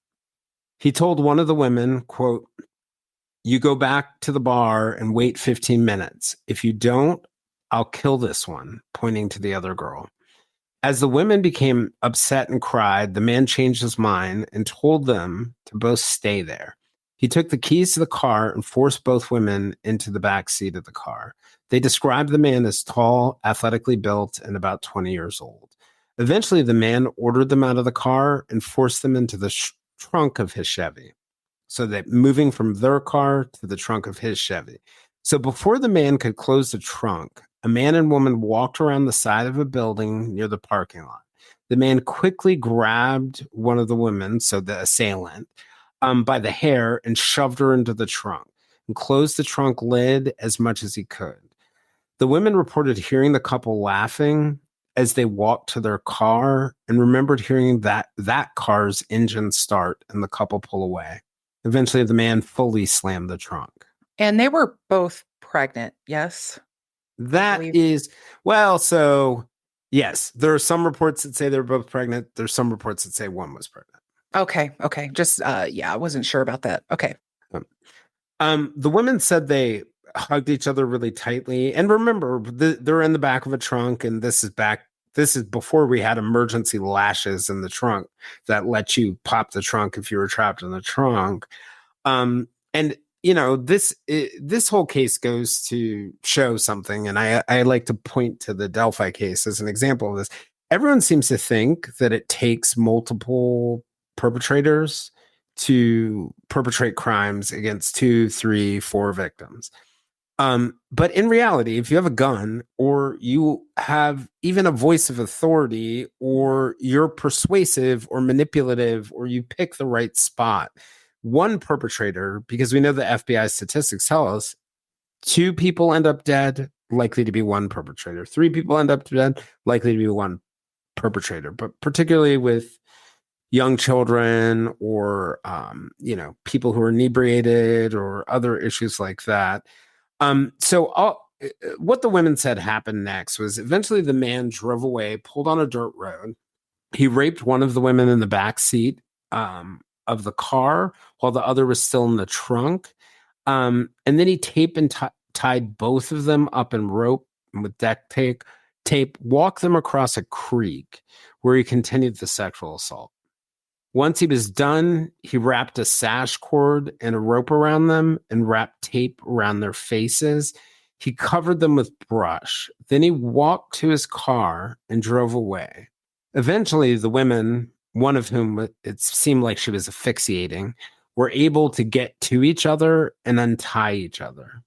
He told one of the women, quote, "You go back to the bar and wait 15 minutes. If you don't, I'll kill this one," pointing to the other girl. As the women became upset and cried, the man changed his mind and told them to both stay there. He took the keys to the car and forced both women into the back seat of the car. They described the man as tall, athletically built, and about 20 years old. Eventually, the man ordered them out of the car and forced them into the trunk of his Chevy. So that moving from their car to the trunk of his Chevy. So before the man could close the trunk, a man and woman walked around the side of a building near the parking lot. The man quickly grabbed one of the women, so the assailant, by the hair and shoved her into the trunk and closed the trunk lid as much as he could. The women reported hearing the couple laughing as they walked to their car and remembered hearing that car's engine start and the couple pull away. Eventually, the man fully slammed the trunk. And they were both pregnant, yes? That is, well, so yes, there are some reports that say they're both pregnant. There's some reports that say one was pregnant. Okay. Just, I wasn't sure about that. Okay. The women said they hugged each other really tightly. And remember, they're in the back of a trunk, and this is before we had emergency lashes in the trunk that let you pop the trunk if you were trapped in the trunk. And this whole case goes to show something, and I like to point to the Delphi case as an example of this. Everyone seems to think that it takes multiple perpetrators to perpetrate crimes against 2, 3, 4 victims. But in reality, if you have a gun or you have even a voice of authority or you're persuasive or manipulative or you pick the right spot, one perpetrator, because we know the FBI statistics tell us 2 people end up dead, likely to be one perpetrator. 3 people end up dead, likely to be one perpetrator. But particularly with young children or, people who are inebriated or other issues like that. What the women said happened next was eventually the man drove away, pulled on a dirt road. He raped one of the women in the back seat of the car while the other was still in the trunk. And then he taped and tied both of them up in rope and with duct tape, walked them across a creek where he continued the sexual assault. Once he was done, he wrapped a sash cord and a rope around them and wrapped tape around their faces. He covered them with brush. Then he walked to his car and drove away. Eventually, the women, one of whom it seemed like she was asphyxiating, were able to get to each other and untie each other.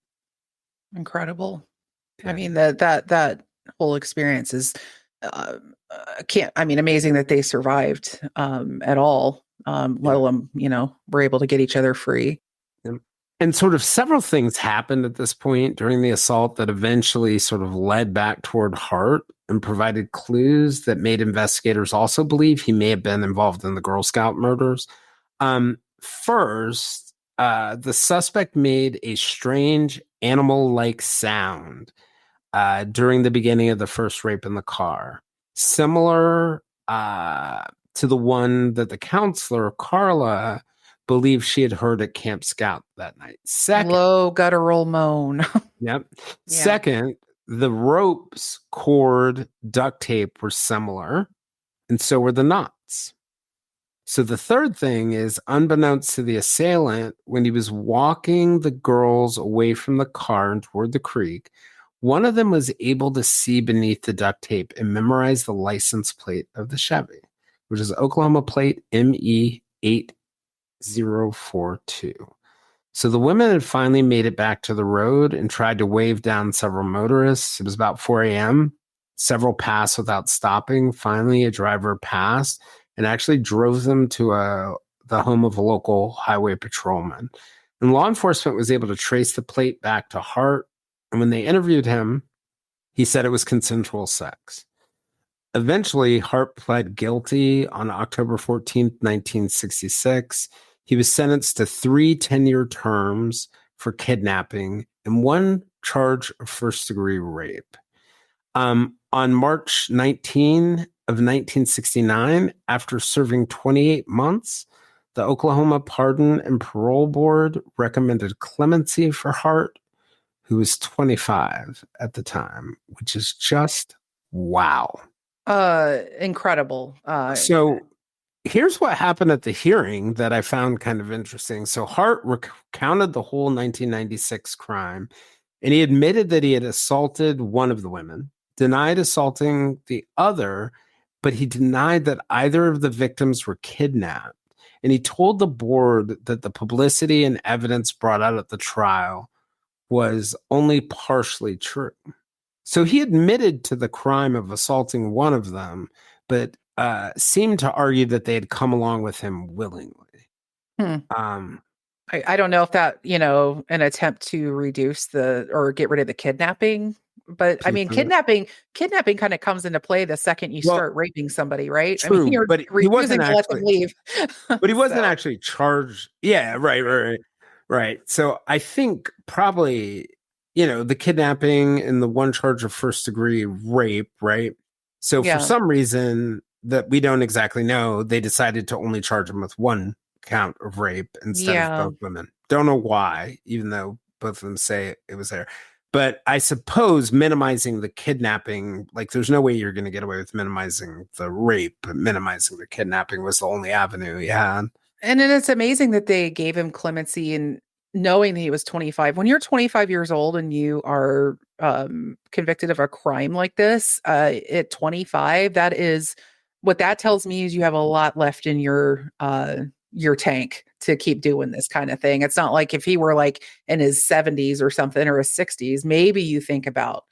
Incredible. Yeah. I mean, that whole experience is amazing that they survived at all, let alone, were able to get each other free. And sort of several things happened at this point during the assault that eventually sort of led back toward Hart and provided clues that made investigators also believe he may have been involved in the Girl Scout murders. First, the suspect made a strange animal-like sound during the beginning of the first rape in the car, similar to the one that the counselor, Carla, believed she had heard at Camp Scout that night. Second, low guttural moan. Yep. Yeah. Second, the ropes, cord, duct tape were similar, and so were the knots. So the third thing is, unbeknownst to the assailant, when he was walking the girls away from the car and toward the creek, one of them was able to see beneath the duct tape and memorize the license plate of the Chevy, which is Oklahoma plate ME8042. So the women had finally made it back to the road and tried to wave down several motorists. It was about 4 a.m. Several passed without stopping. Finally, a driver passed and actually drove them to the home of a local highway patrolman. And law enforcement was able to trace the plate back to Hart. And when they interviewed him, he said it was consensual sex. Eventually, Hart pled guilty on October 14th, 1966. He was sentenced to 3 10-year terms for kidnapping and 1 charge of first-degree rape. On March 19 of 1969, after serving 28 months, the Oklahoma Pardon and Parole Board recommended clemency for Hart, who was 25 at the time, which is just wow. Incredible. So here's what happened at the hearing that I found kind of interesting. So Hart recounted the whole 1996 crime, and he admitted that he had assaulted one of the women, denied assaulting the other, but he denied that either of the victims were kidnapped. And he told the board that the publicity and evidence brought out at the trial was only partially true. So he admitted to the crime of assaulting one of them, but seemed to argue that they had come along with him willingly. Hmm. Um, I don't know if that, an attempt to reduce or get rid of the kidnapping, but I mean, kidnapping kind of comes into play the second you start raping somebody, right? I mean, true, you're but he refusing wasn't to let them actually, leave. but he wasn't So, actually charged. Yeah, right. So I think probably, the kidnapping and the one charge of first degree rape, right? So for yeah, some reason that we don't exactly know, they decided to only charge him with one count of rape instead of yeah. both women. Don't know why, even though both of them say it was there. But I suppose minimizing the kidnapping, like there's no way you're going to get away with minimizing the rape, but minimizing the kidnapping was the only avenue he had. And then it's amazing that they gave him clemency and knowing that he was 25. When you're 25 years old and you are convicted of a crime like this, at 25, that is what that tells me is you have a lot left in your tank to keep doing this kind of thing. It's not like if he were like in his 70s or something or his 60s, maybe you think about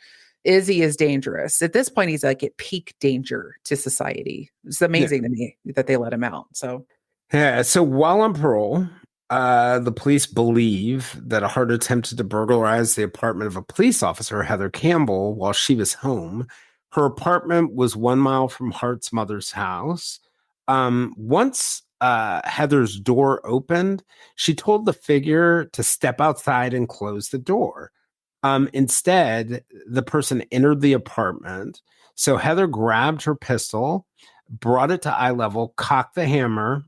is he as dangerous? At this point, he's like at peak danger to society. It's amazing to me that they let him out. So Yeah. So while on parole, the police believe that Hart attempted to burglarize the apartment of a police officer, Heather Campbell, while she was home. Her apartment was 1 mile from Hart's mother's house. Once Heather's door opened, she told the figure to step outside and close the door. Instead, the person entered the apartment. So Heather grabbed her pistol, brought it to eye level, cocked the hammer,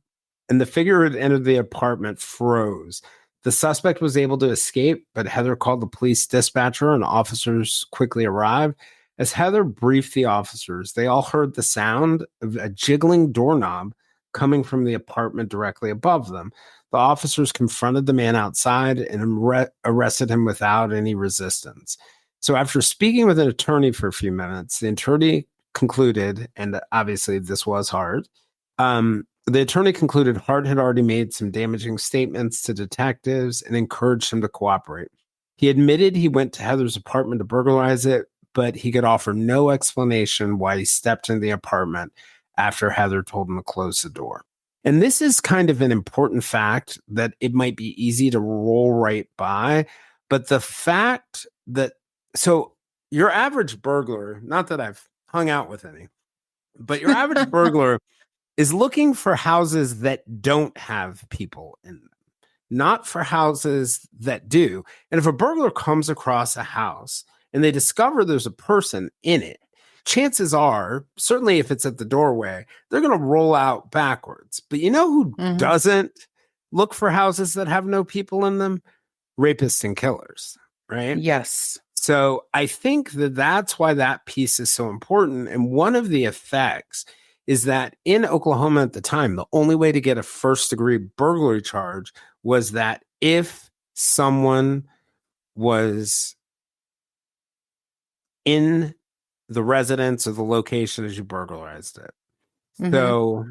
and the figure who had entered the apartment froze. The suspect was able to escape, but Heather called the police dispatcher and officers quickly arrived. As Heather briefed the officers, they all heard the sound of a jiggling doorknob coming from the apartment directly above them. The officers confronted the man outside and arrested him without any resistance. So, after speaking with an attorney for a few minutes, the attorney concluded, and obviously this was hard, the attorney concluded Hart had already made some damaging statements to detectives and encouraged him to cooperate. He admitted he went to Heather's apartment to burglarize it, but he could offer no explanation why he stepped into the apartment after Heather told him to close the door. And this is kind of an important fact that it might be easy to roll right by, but the fact that, so your average burglar, not that I've hung out with any, but your average burglar is looking for houses that don't have people in them, not for houses that do. And if a burglar comes across a house and they discover there's a person in it, chances are, certainly if it's at the doorway, they're going to roll out backwards. But you know who doesn't look for houses that have no people in them? Rapists and killers, right? yes. So I think that that's why that piece is so important. And one of the effects is that in Oklahoma at the time, the only way to get a first degree burglary charge was that if someone was in the residence or the location as you burglarized it. So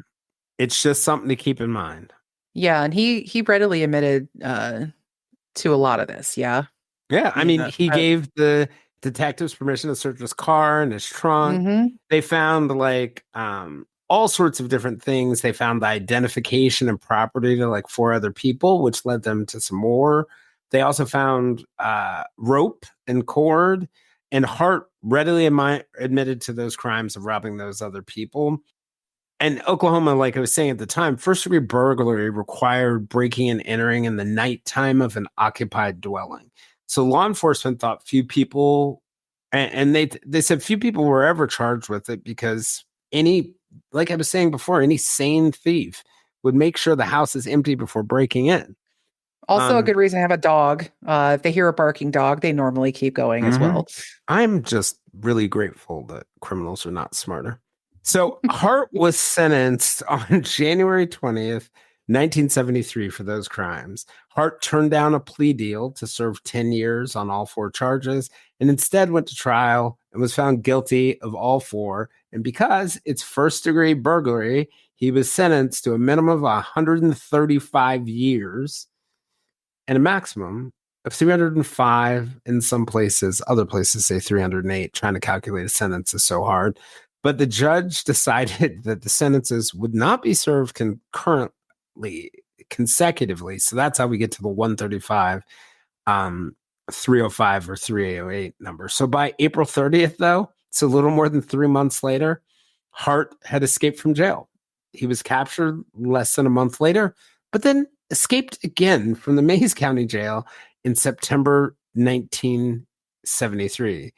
it's just something to keep in mind. Yeah, and he readily admitted to a lot of this. Yeah. Yeah, I mean, he gave the detectives permission to search his car and his trunk. They found like all sorts of different things. They found the identification and property to like 4 other people, which led them to some more. They also found rope and cord, and Hart readily admitted to those crimes of robbing those other people. And Oklahoma, like I was saying at the time, first degree burglary required breaking and entering in the nighttime of an occupied dwelling. So law enforcement thought few people And they said few people were ever charged with it because any, like I was saying before, any sane thief would make sure the house is empty before breaking in. Also, a Um, good reason to have a dog. If they hear a barking dog, they normally keep going as mhm. well. I'm just really grateful that criminals are not smarter. So Hart was sentenced on January 20th, 1973 for those crimes. Hart turned down a plea deal to serve 10 years on all four charges and instead went to trial and was found guilty of all four. And because it's first degree burglary, he was sentenced to a minimum of 135 years and a maximum of 305 in some places. Other places say 308. Trying to calculate a sentence is so hard. But the judge decided that the sentences would not be served concurrently, consecutively. So that's how we get to the 135, 305 or 308 number. So by April 30th, though, it's a little more than 3 months later, Hart had escaped from jail. He was captured less than a month later, but then escaped again from the Mays County Jail in September 1973.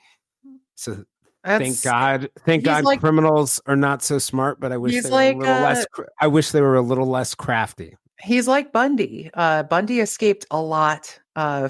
So thank That's God, he's like criminals are not so smart, but I wish he's they were a like little less. I wish they were a little less crafty. he's like Bundy. Bundy escaped a lot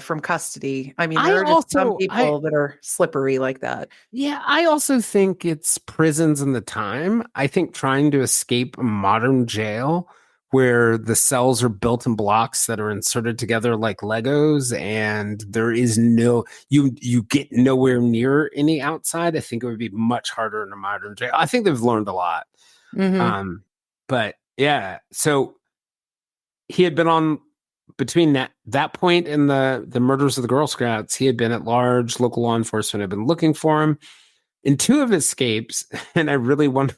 from custody. I mean, I there are just some also, I people that are slippery like that. Yeah, I also think it's prisons in the time. I think trying to escape a modern jail where the cells are built in blocks that are inserted together like Legos and there is you get nowhere near any outside. I think it would be much harder in a modern jail. I think they've learned a lot. Hmm. But yeah, so he had been on between that point and the murders of the Girl Scouts, he had been at large. Local law enforcement had been looking for him. In two of his escapes, and I really wonder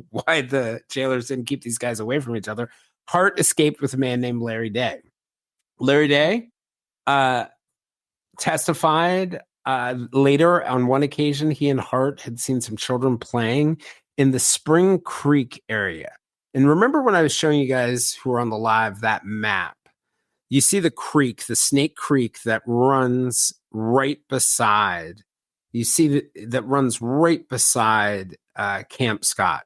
why the jailers didn't keep these guys away from each other. Hart escaped with a man named Larry Day. Larry Day uh, testified later on one occasion he and Hart had seen some children playing in the Spring Creek area. And remember when I was showing you guys who were on the live that map? You see the creek, the Snake Creek that runs right beside. You see that runs right beside Camp Scott.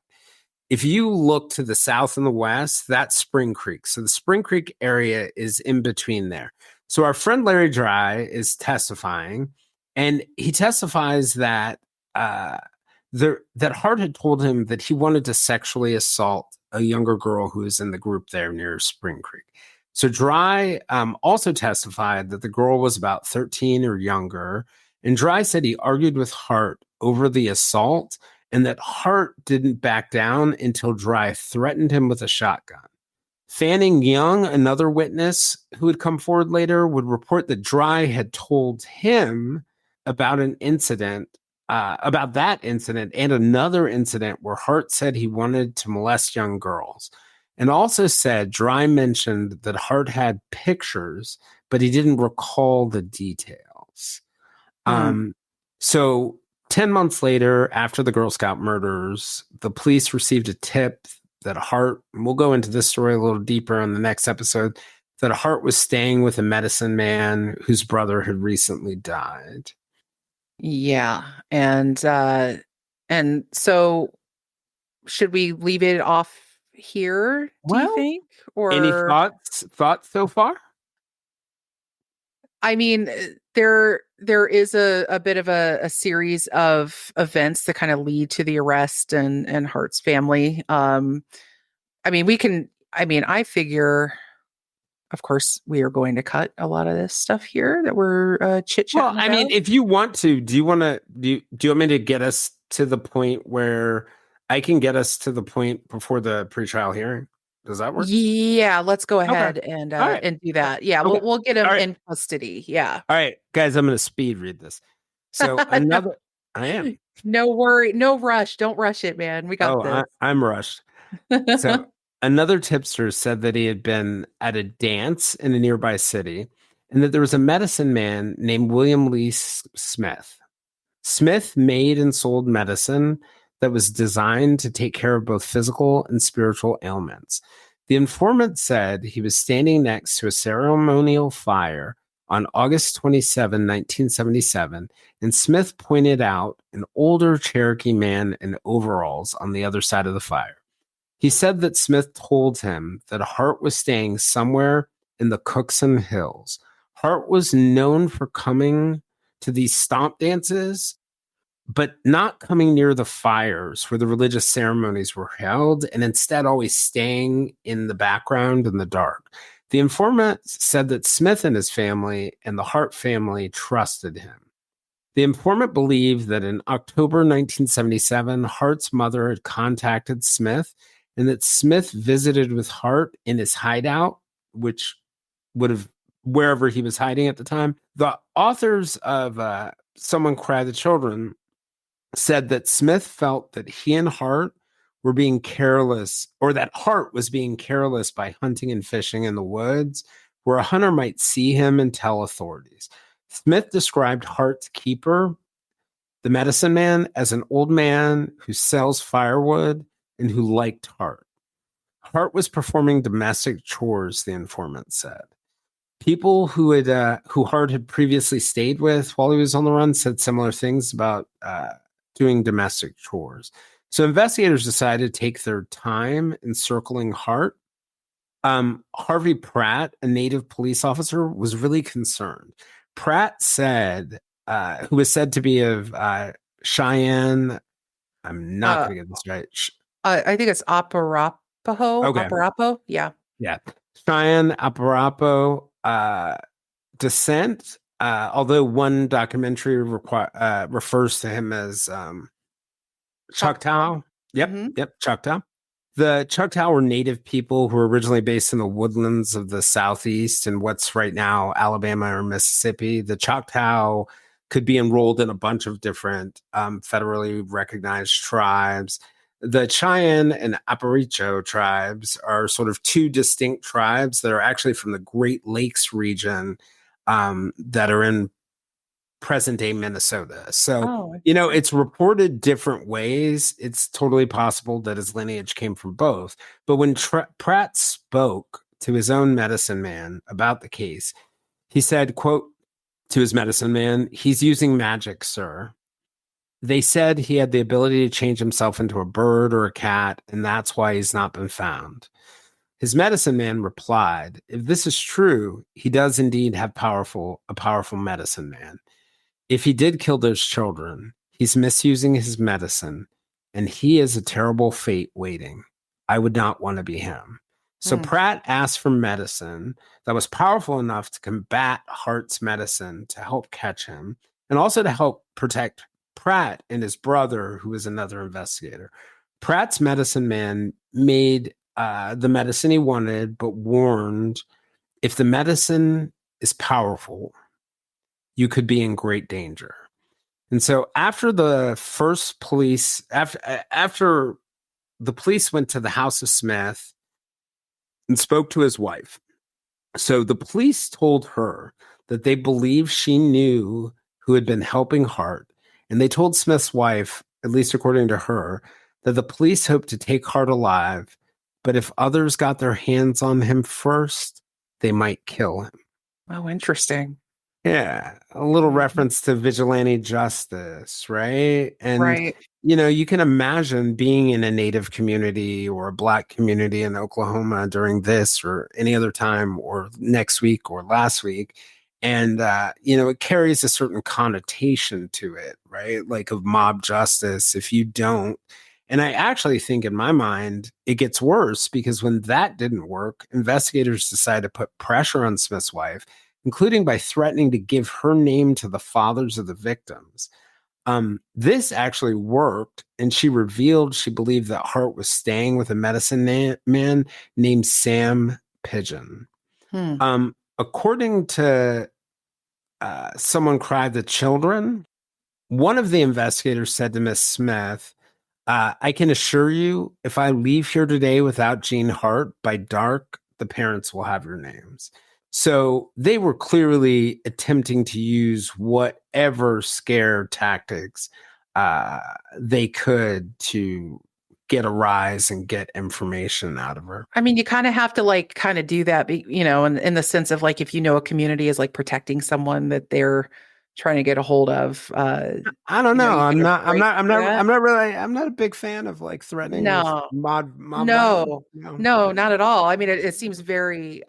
If you look to the south and the west, that's Spring Creek. So the Spring Creek area is in between there. So our friend Larry Dry is testifying, and he testifies that that Hart had told him that he wanted to sexually assault a younger girl who was in the group there near Spring Creek. So Dry also testified that the girl was about 13 or younger. And Dry said he argued with Hart over the assault and that Hart didn't back down until Dry threatened him with a shotgun. Fanning Young, another witness who would come forward later, would report that Dry had told him about about that incident and another incident where Hart said he wanted to molest young girls. And also said Dry mentioned that Hart had pictures, but he didn't recall the details. So 10 months later, after the Girl Scout murders, the police received a tip that Hart, and we'll go into this story a little deeper in the next episode, that Hart was staying with a medicine man whose brother had recently died. Yeah. And so should we leave it off here, do you Well, think? any Or thoughts so far? I mean, there is a bit of a series of events that kind of lead to the arrest and Hart's family. I mean, I figure, of course, we are going to cut a lot of this stuff here that we're chit-chatting Well, I mean, about. if you want to, do you want me to get us to the point where I can get us to the point before the pretrial hearing? Does that work? Yeah, let's go Okay. ahead All right. and do that. Yeah, Okay. we'll get All him right. in custody. Yeah. All right, guys, I'm going to speed read this. So No, I am. no worry, no rush. Don't rush it, man. We got Oh, this. I'm rushed. So another tipster said that he had been at a dance in a nearby city and that there was a medicine man named William Lee Smith. Smith made and sold medicine that was designed to take care of both physical and spiritual ailments. The informant said he was standing next to a ceremonial fire on August 27, 1977, and Smith pointed out an older Cherokee man in overalls on the other side of the fire. He said that Smith told him that Hart was staying somewhere in the Cookson Hills. Hart was known for coming to these stomp dances, but not coming near the fires where the religious ceremonies were held, and instead always staying in the background in the dark. The informant said that Smith and his family and the Hart family trusted him. The informant believed that in October 1977, Hart's mother had contacted Smith and that Smith visited with Hart in his hideout, which would have wherever he was hiding at the time. The authors of Someone Cry the Children said that Smith felt that he and Hart were being careless, or that Hart was being careless by hunting and fishing in the woods, where a hunter might see him and tell authorities. Smith described Hart's keeper, the medicine man, as an old man who sells firewood and who liked Hart. Hart was performing domestic chores, the informant said. People who Hart had previously stayed with while he was on the run said similar things about doing domestic chores. So investigators decided to take their time encircling Hart. Harvey Pratt, a native police officer, was really concerned. Pratt said, who was said to be of Cheyenne, I'm not going to get this right. I think it's Aparapaho. Okay. Aparapo? Yeah. Yeah. Cheyenne Aparapo descent, although one documentary refers to him as Choctaw. Yep, Choctaw. The Choctaw were native people who were originally based in the woodlands of the southeast and what's right now Alabama or Mississippi. The Choctaw could be enrolled in a bunch of different federally recognized tribes. The Cheyenne and Aparicho tribes are sort of two distinct tribes that are actually from the Great Lakes region that are in present-day Minnesota. So, it's reported different ways. It's totally possible that his lineage came from both. But when Pratt spoke to his own medicine man about the case, he said, quote, to his medicine man, "He's using magic, sir. They said he had the ability to change himself into a bird or a cat, and that's why he's not been found." His medicine man replied, "If this is true, he does indeed have a powerful medicine man. If he did kill those children, he's misusing his medicine, and he has a terrible fate waiting. I would not want to be him." So Pratt asked for medicine that was powerful enough to combat Hart's medicine to help catch him, and also to help protect Pratt and his brother, who was another investigator. Pratt's medicine man made the medicine he wanted, but warned, if the medicine is powerful, you could be in great danger. And so after the police went to the house of Smith and spoke to his wife. So the police told her that they believed she knew who had been helping Hart. And they told Smith's wife, at least according to her, that the police hoped to take Hart alive, but if others got their hands on him first, they might kill him. Oh, interesting. Yeah, a little reference to vigilante justice, right? And, you can imagine being in a Native community or a Black community in Oklahoma during this or any other time or next week or last week. And, it carries a certain connotation to it, right? Like of mob justice if you don't. And I actually think in my mind, it gets worse because when that didn't work, investigators decided to put pressure on Smith's wife, including by threatening to give her name to the fathers of the victims. This actually worked, and she revealed she believed that Hart was staying with a medicine man named Sam Pigeon. According to Someone Cry the Children, one of the investigators said to Miss Smith, "I can assure you, if I leave here today without Gene Hart, by dark, the parents will have your names." So they were clearly attempting to use whatever scare tactics they could to get a rise and get information out of her. I mean, you kind of have to like kind of do that, in the sense of like if you know a community is like protecting someone that they're trying to get a hold of, I don't know. you I'm get a not. I'm break not. I'm for not. that. I'm not really. I'm not a big fan of like threatening with No, mob violence. no, No, no, not at all. I mean, it seems very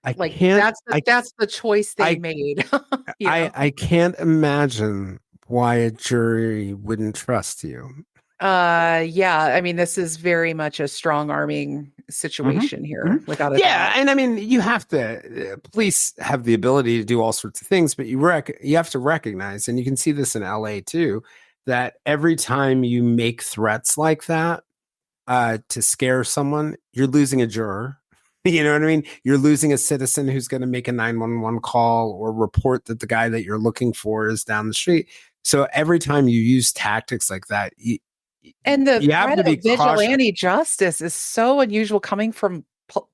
I like can't. that's the choice they I. made, I can't imagine why a jury wouldn't trust you. Yeah, I mean, this is very much a strong arming Hmm. situation Hmm. here, without a Yeah, doubt. and I mean, you have to. Police have the ability to do all sorts of things, but you have to recognize, and you can see this in LA too, that every time you make threats like that to scare someone, you're losing a juror. You know what I mean? You're losing a citizen who's going to make a 911 call or report that the guy that you're looking for is down the street. So every time you use tactics like that, And the you have threat to be of cautious. vigilante justice is so unusual coming from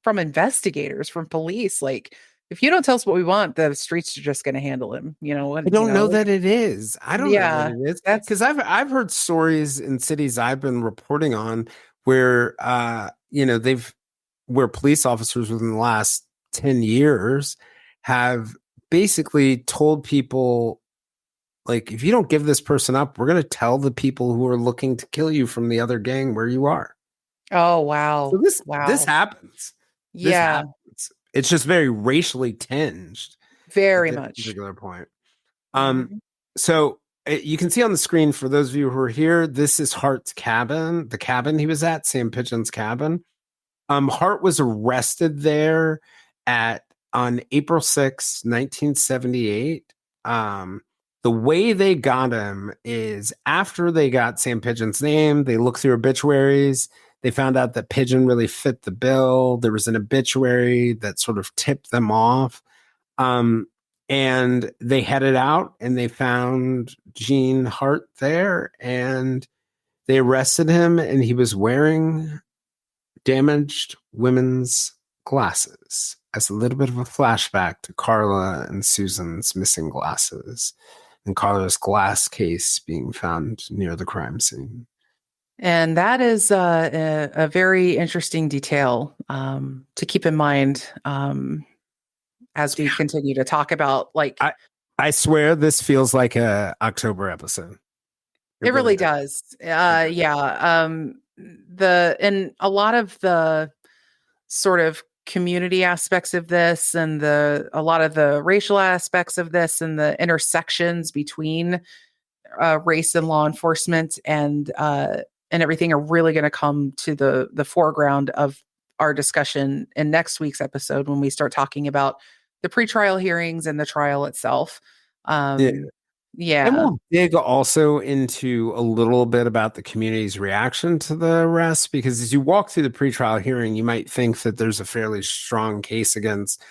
investigators, from police. Like, if you don't tell us what we want, the streets are just going to handle him. I And don't know that it is. I don't know that yeah, it is that's because I've heard stories in cities I've been reporting on where they've where police officers within the last 10 years have basically told people, like, if you don't give this person up, we're going to tell the people who are looking to kill you from the other gang where you are. oh So wow, this wow, happens. This yeah, happens. It's just very racially tinged at very this much. particular point. Um, Mhm. so you can see on the screen for those of you who are here, this is Hart's cabin, the cabin he was at, Sam Pigeon's cabin. Hart was arrested there at on April 6, 1978. The way they got him is after they got Sam Pigeon's name, they looked through obituaries. They found out that Pigeon really fit the bill. There was an obituary that sort of tipped them off. Um, and they headed out and they found Gene Hart there and they arrested him and he was wearing damaged women's glasses as a little bit of a flashback to Carla and Susan's missing glasses and Carla's glass case being found near the crime scene. And that is a very interesting detail to keep in mind as we continue to talk about, like, I I swear this feels like a October episode. It it really really does. does. It does. Yeah. And a lot of the sort of community aspects of this, and a lot of the racial aspects of this, and the intersections between race and law enforcement, and everything are really going to come to the foreground of our discussion in next week's episode when we start talking about the pretrial hearings and the trial itself. Yeah. Um, And yeah, we'll dig also into a little bit about the community's reaction to the arrest, because as you walk through the pretrial hearing, you might think that there's a fairly strong case against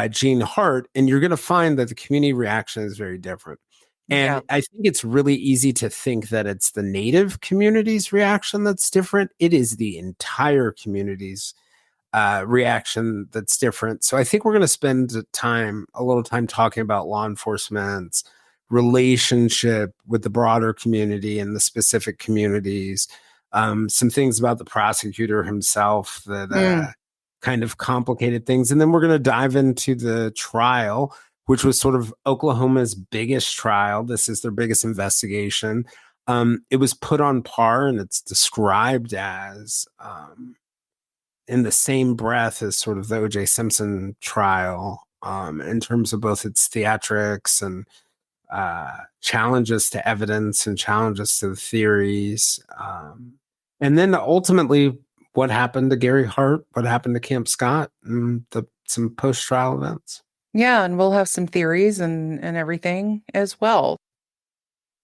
Gene Hart, and you're going to find that the community reaction is very different. yeah, And I think it's really easy to think that it's the Native community's reaction that's different. It is the entire community's reaction that's different. So I think we're going to spend a little time talking about law enforcement's relationship with the broader community and the specific communities. Some things about the prosecutor himself that mm, kind of complicated things. And then we're going to dive into the trial, which was sort of Oklahoma's biggest trial. This is their biggest investigation. It was put on par and it's described as in the same breath as sort of the OJ Simpson trial, in terms of both its theatrics and challenges to evidence and challenges to the theories. And then ultimately, what happened to Gary Hart, what happened to Camp Scott, and some post trial events. yeah. And we'll have some theories and everything as well.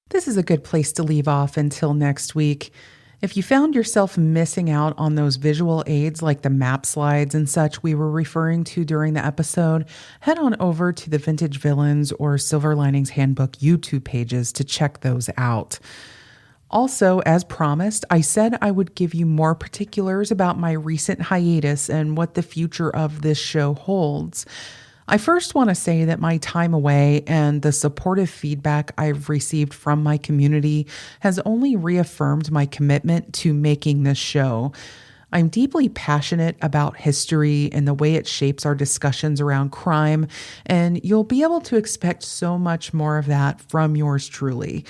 This is a good place to leave off until next week. If you found yourself missing out on those visual aids like the map slides and such we were referring to during the episode, head on over to the Vintage Villains or Silver Linings Handbook YouTube pages to check those out. Also, as promised, I said I would give you more particulars about my recent hiatus and what the future of this show holds. I first want to say that my time away and the supportive feedback I've received from my community has only reaffirmed my commitment to making this show. I'm deeply passionate about history and the way it shapes our discussions around crime, and you'll be able to expect so much more of that from yours truly.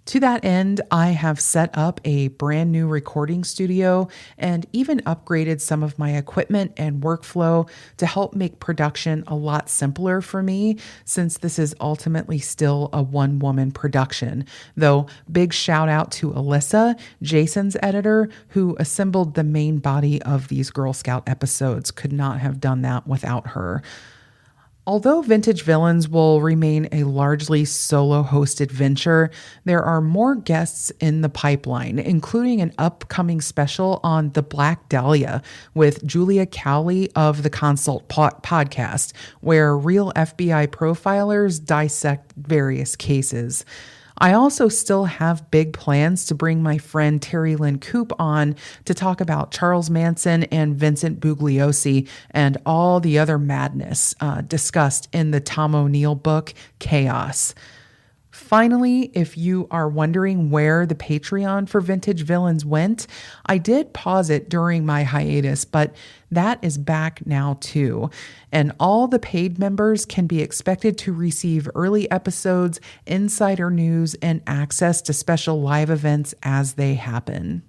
To that end, I have set up a brand new recording studio and even upgraded some of my equipment and workflow to help make production a lot simpler for me, since this is ultimately still a one-woman production. Though, big shout out to Alyssa, Jason's editor, who assembled the main body of these Girl Scout episodes. Could not have done that without her. Although Vintage Villains will remain a largely solo-hosted venture, there are more guests in the pipeline, including an upcoming special on the Black Dahlia with Julia Cowley of the Consult podcast, where real FBI profilers dissect various cases. I also still have big plans to bring my friend Terry Lynn Coop on to talk about Charles Manson and Vincent Bugliosi and all the other madness discussed in the Tom O'Neill book, Chaos. Finally, if you are wondering where the Patreon for Vintage Villains went, I did pause it during my hiatus, but that is back now too. And all the paid members can be expected to receive early episodes, insider news, and access to special live events as they happen.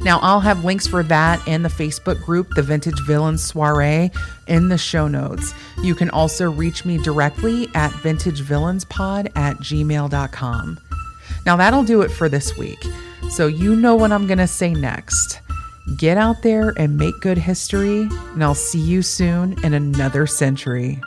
Now, I'll have links for that and the Facebook group, the Vintage Villains Soiree, in the show notes. You can also reach me directly at vintagevillainspod@gmail.com. Now, that'll do it for this week. So you know what I'm going to say next. Get out there and make good history, and I'll see you soon in another century.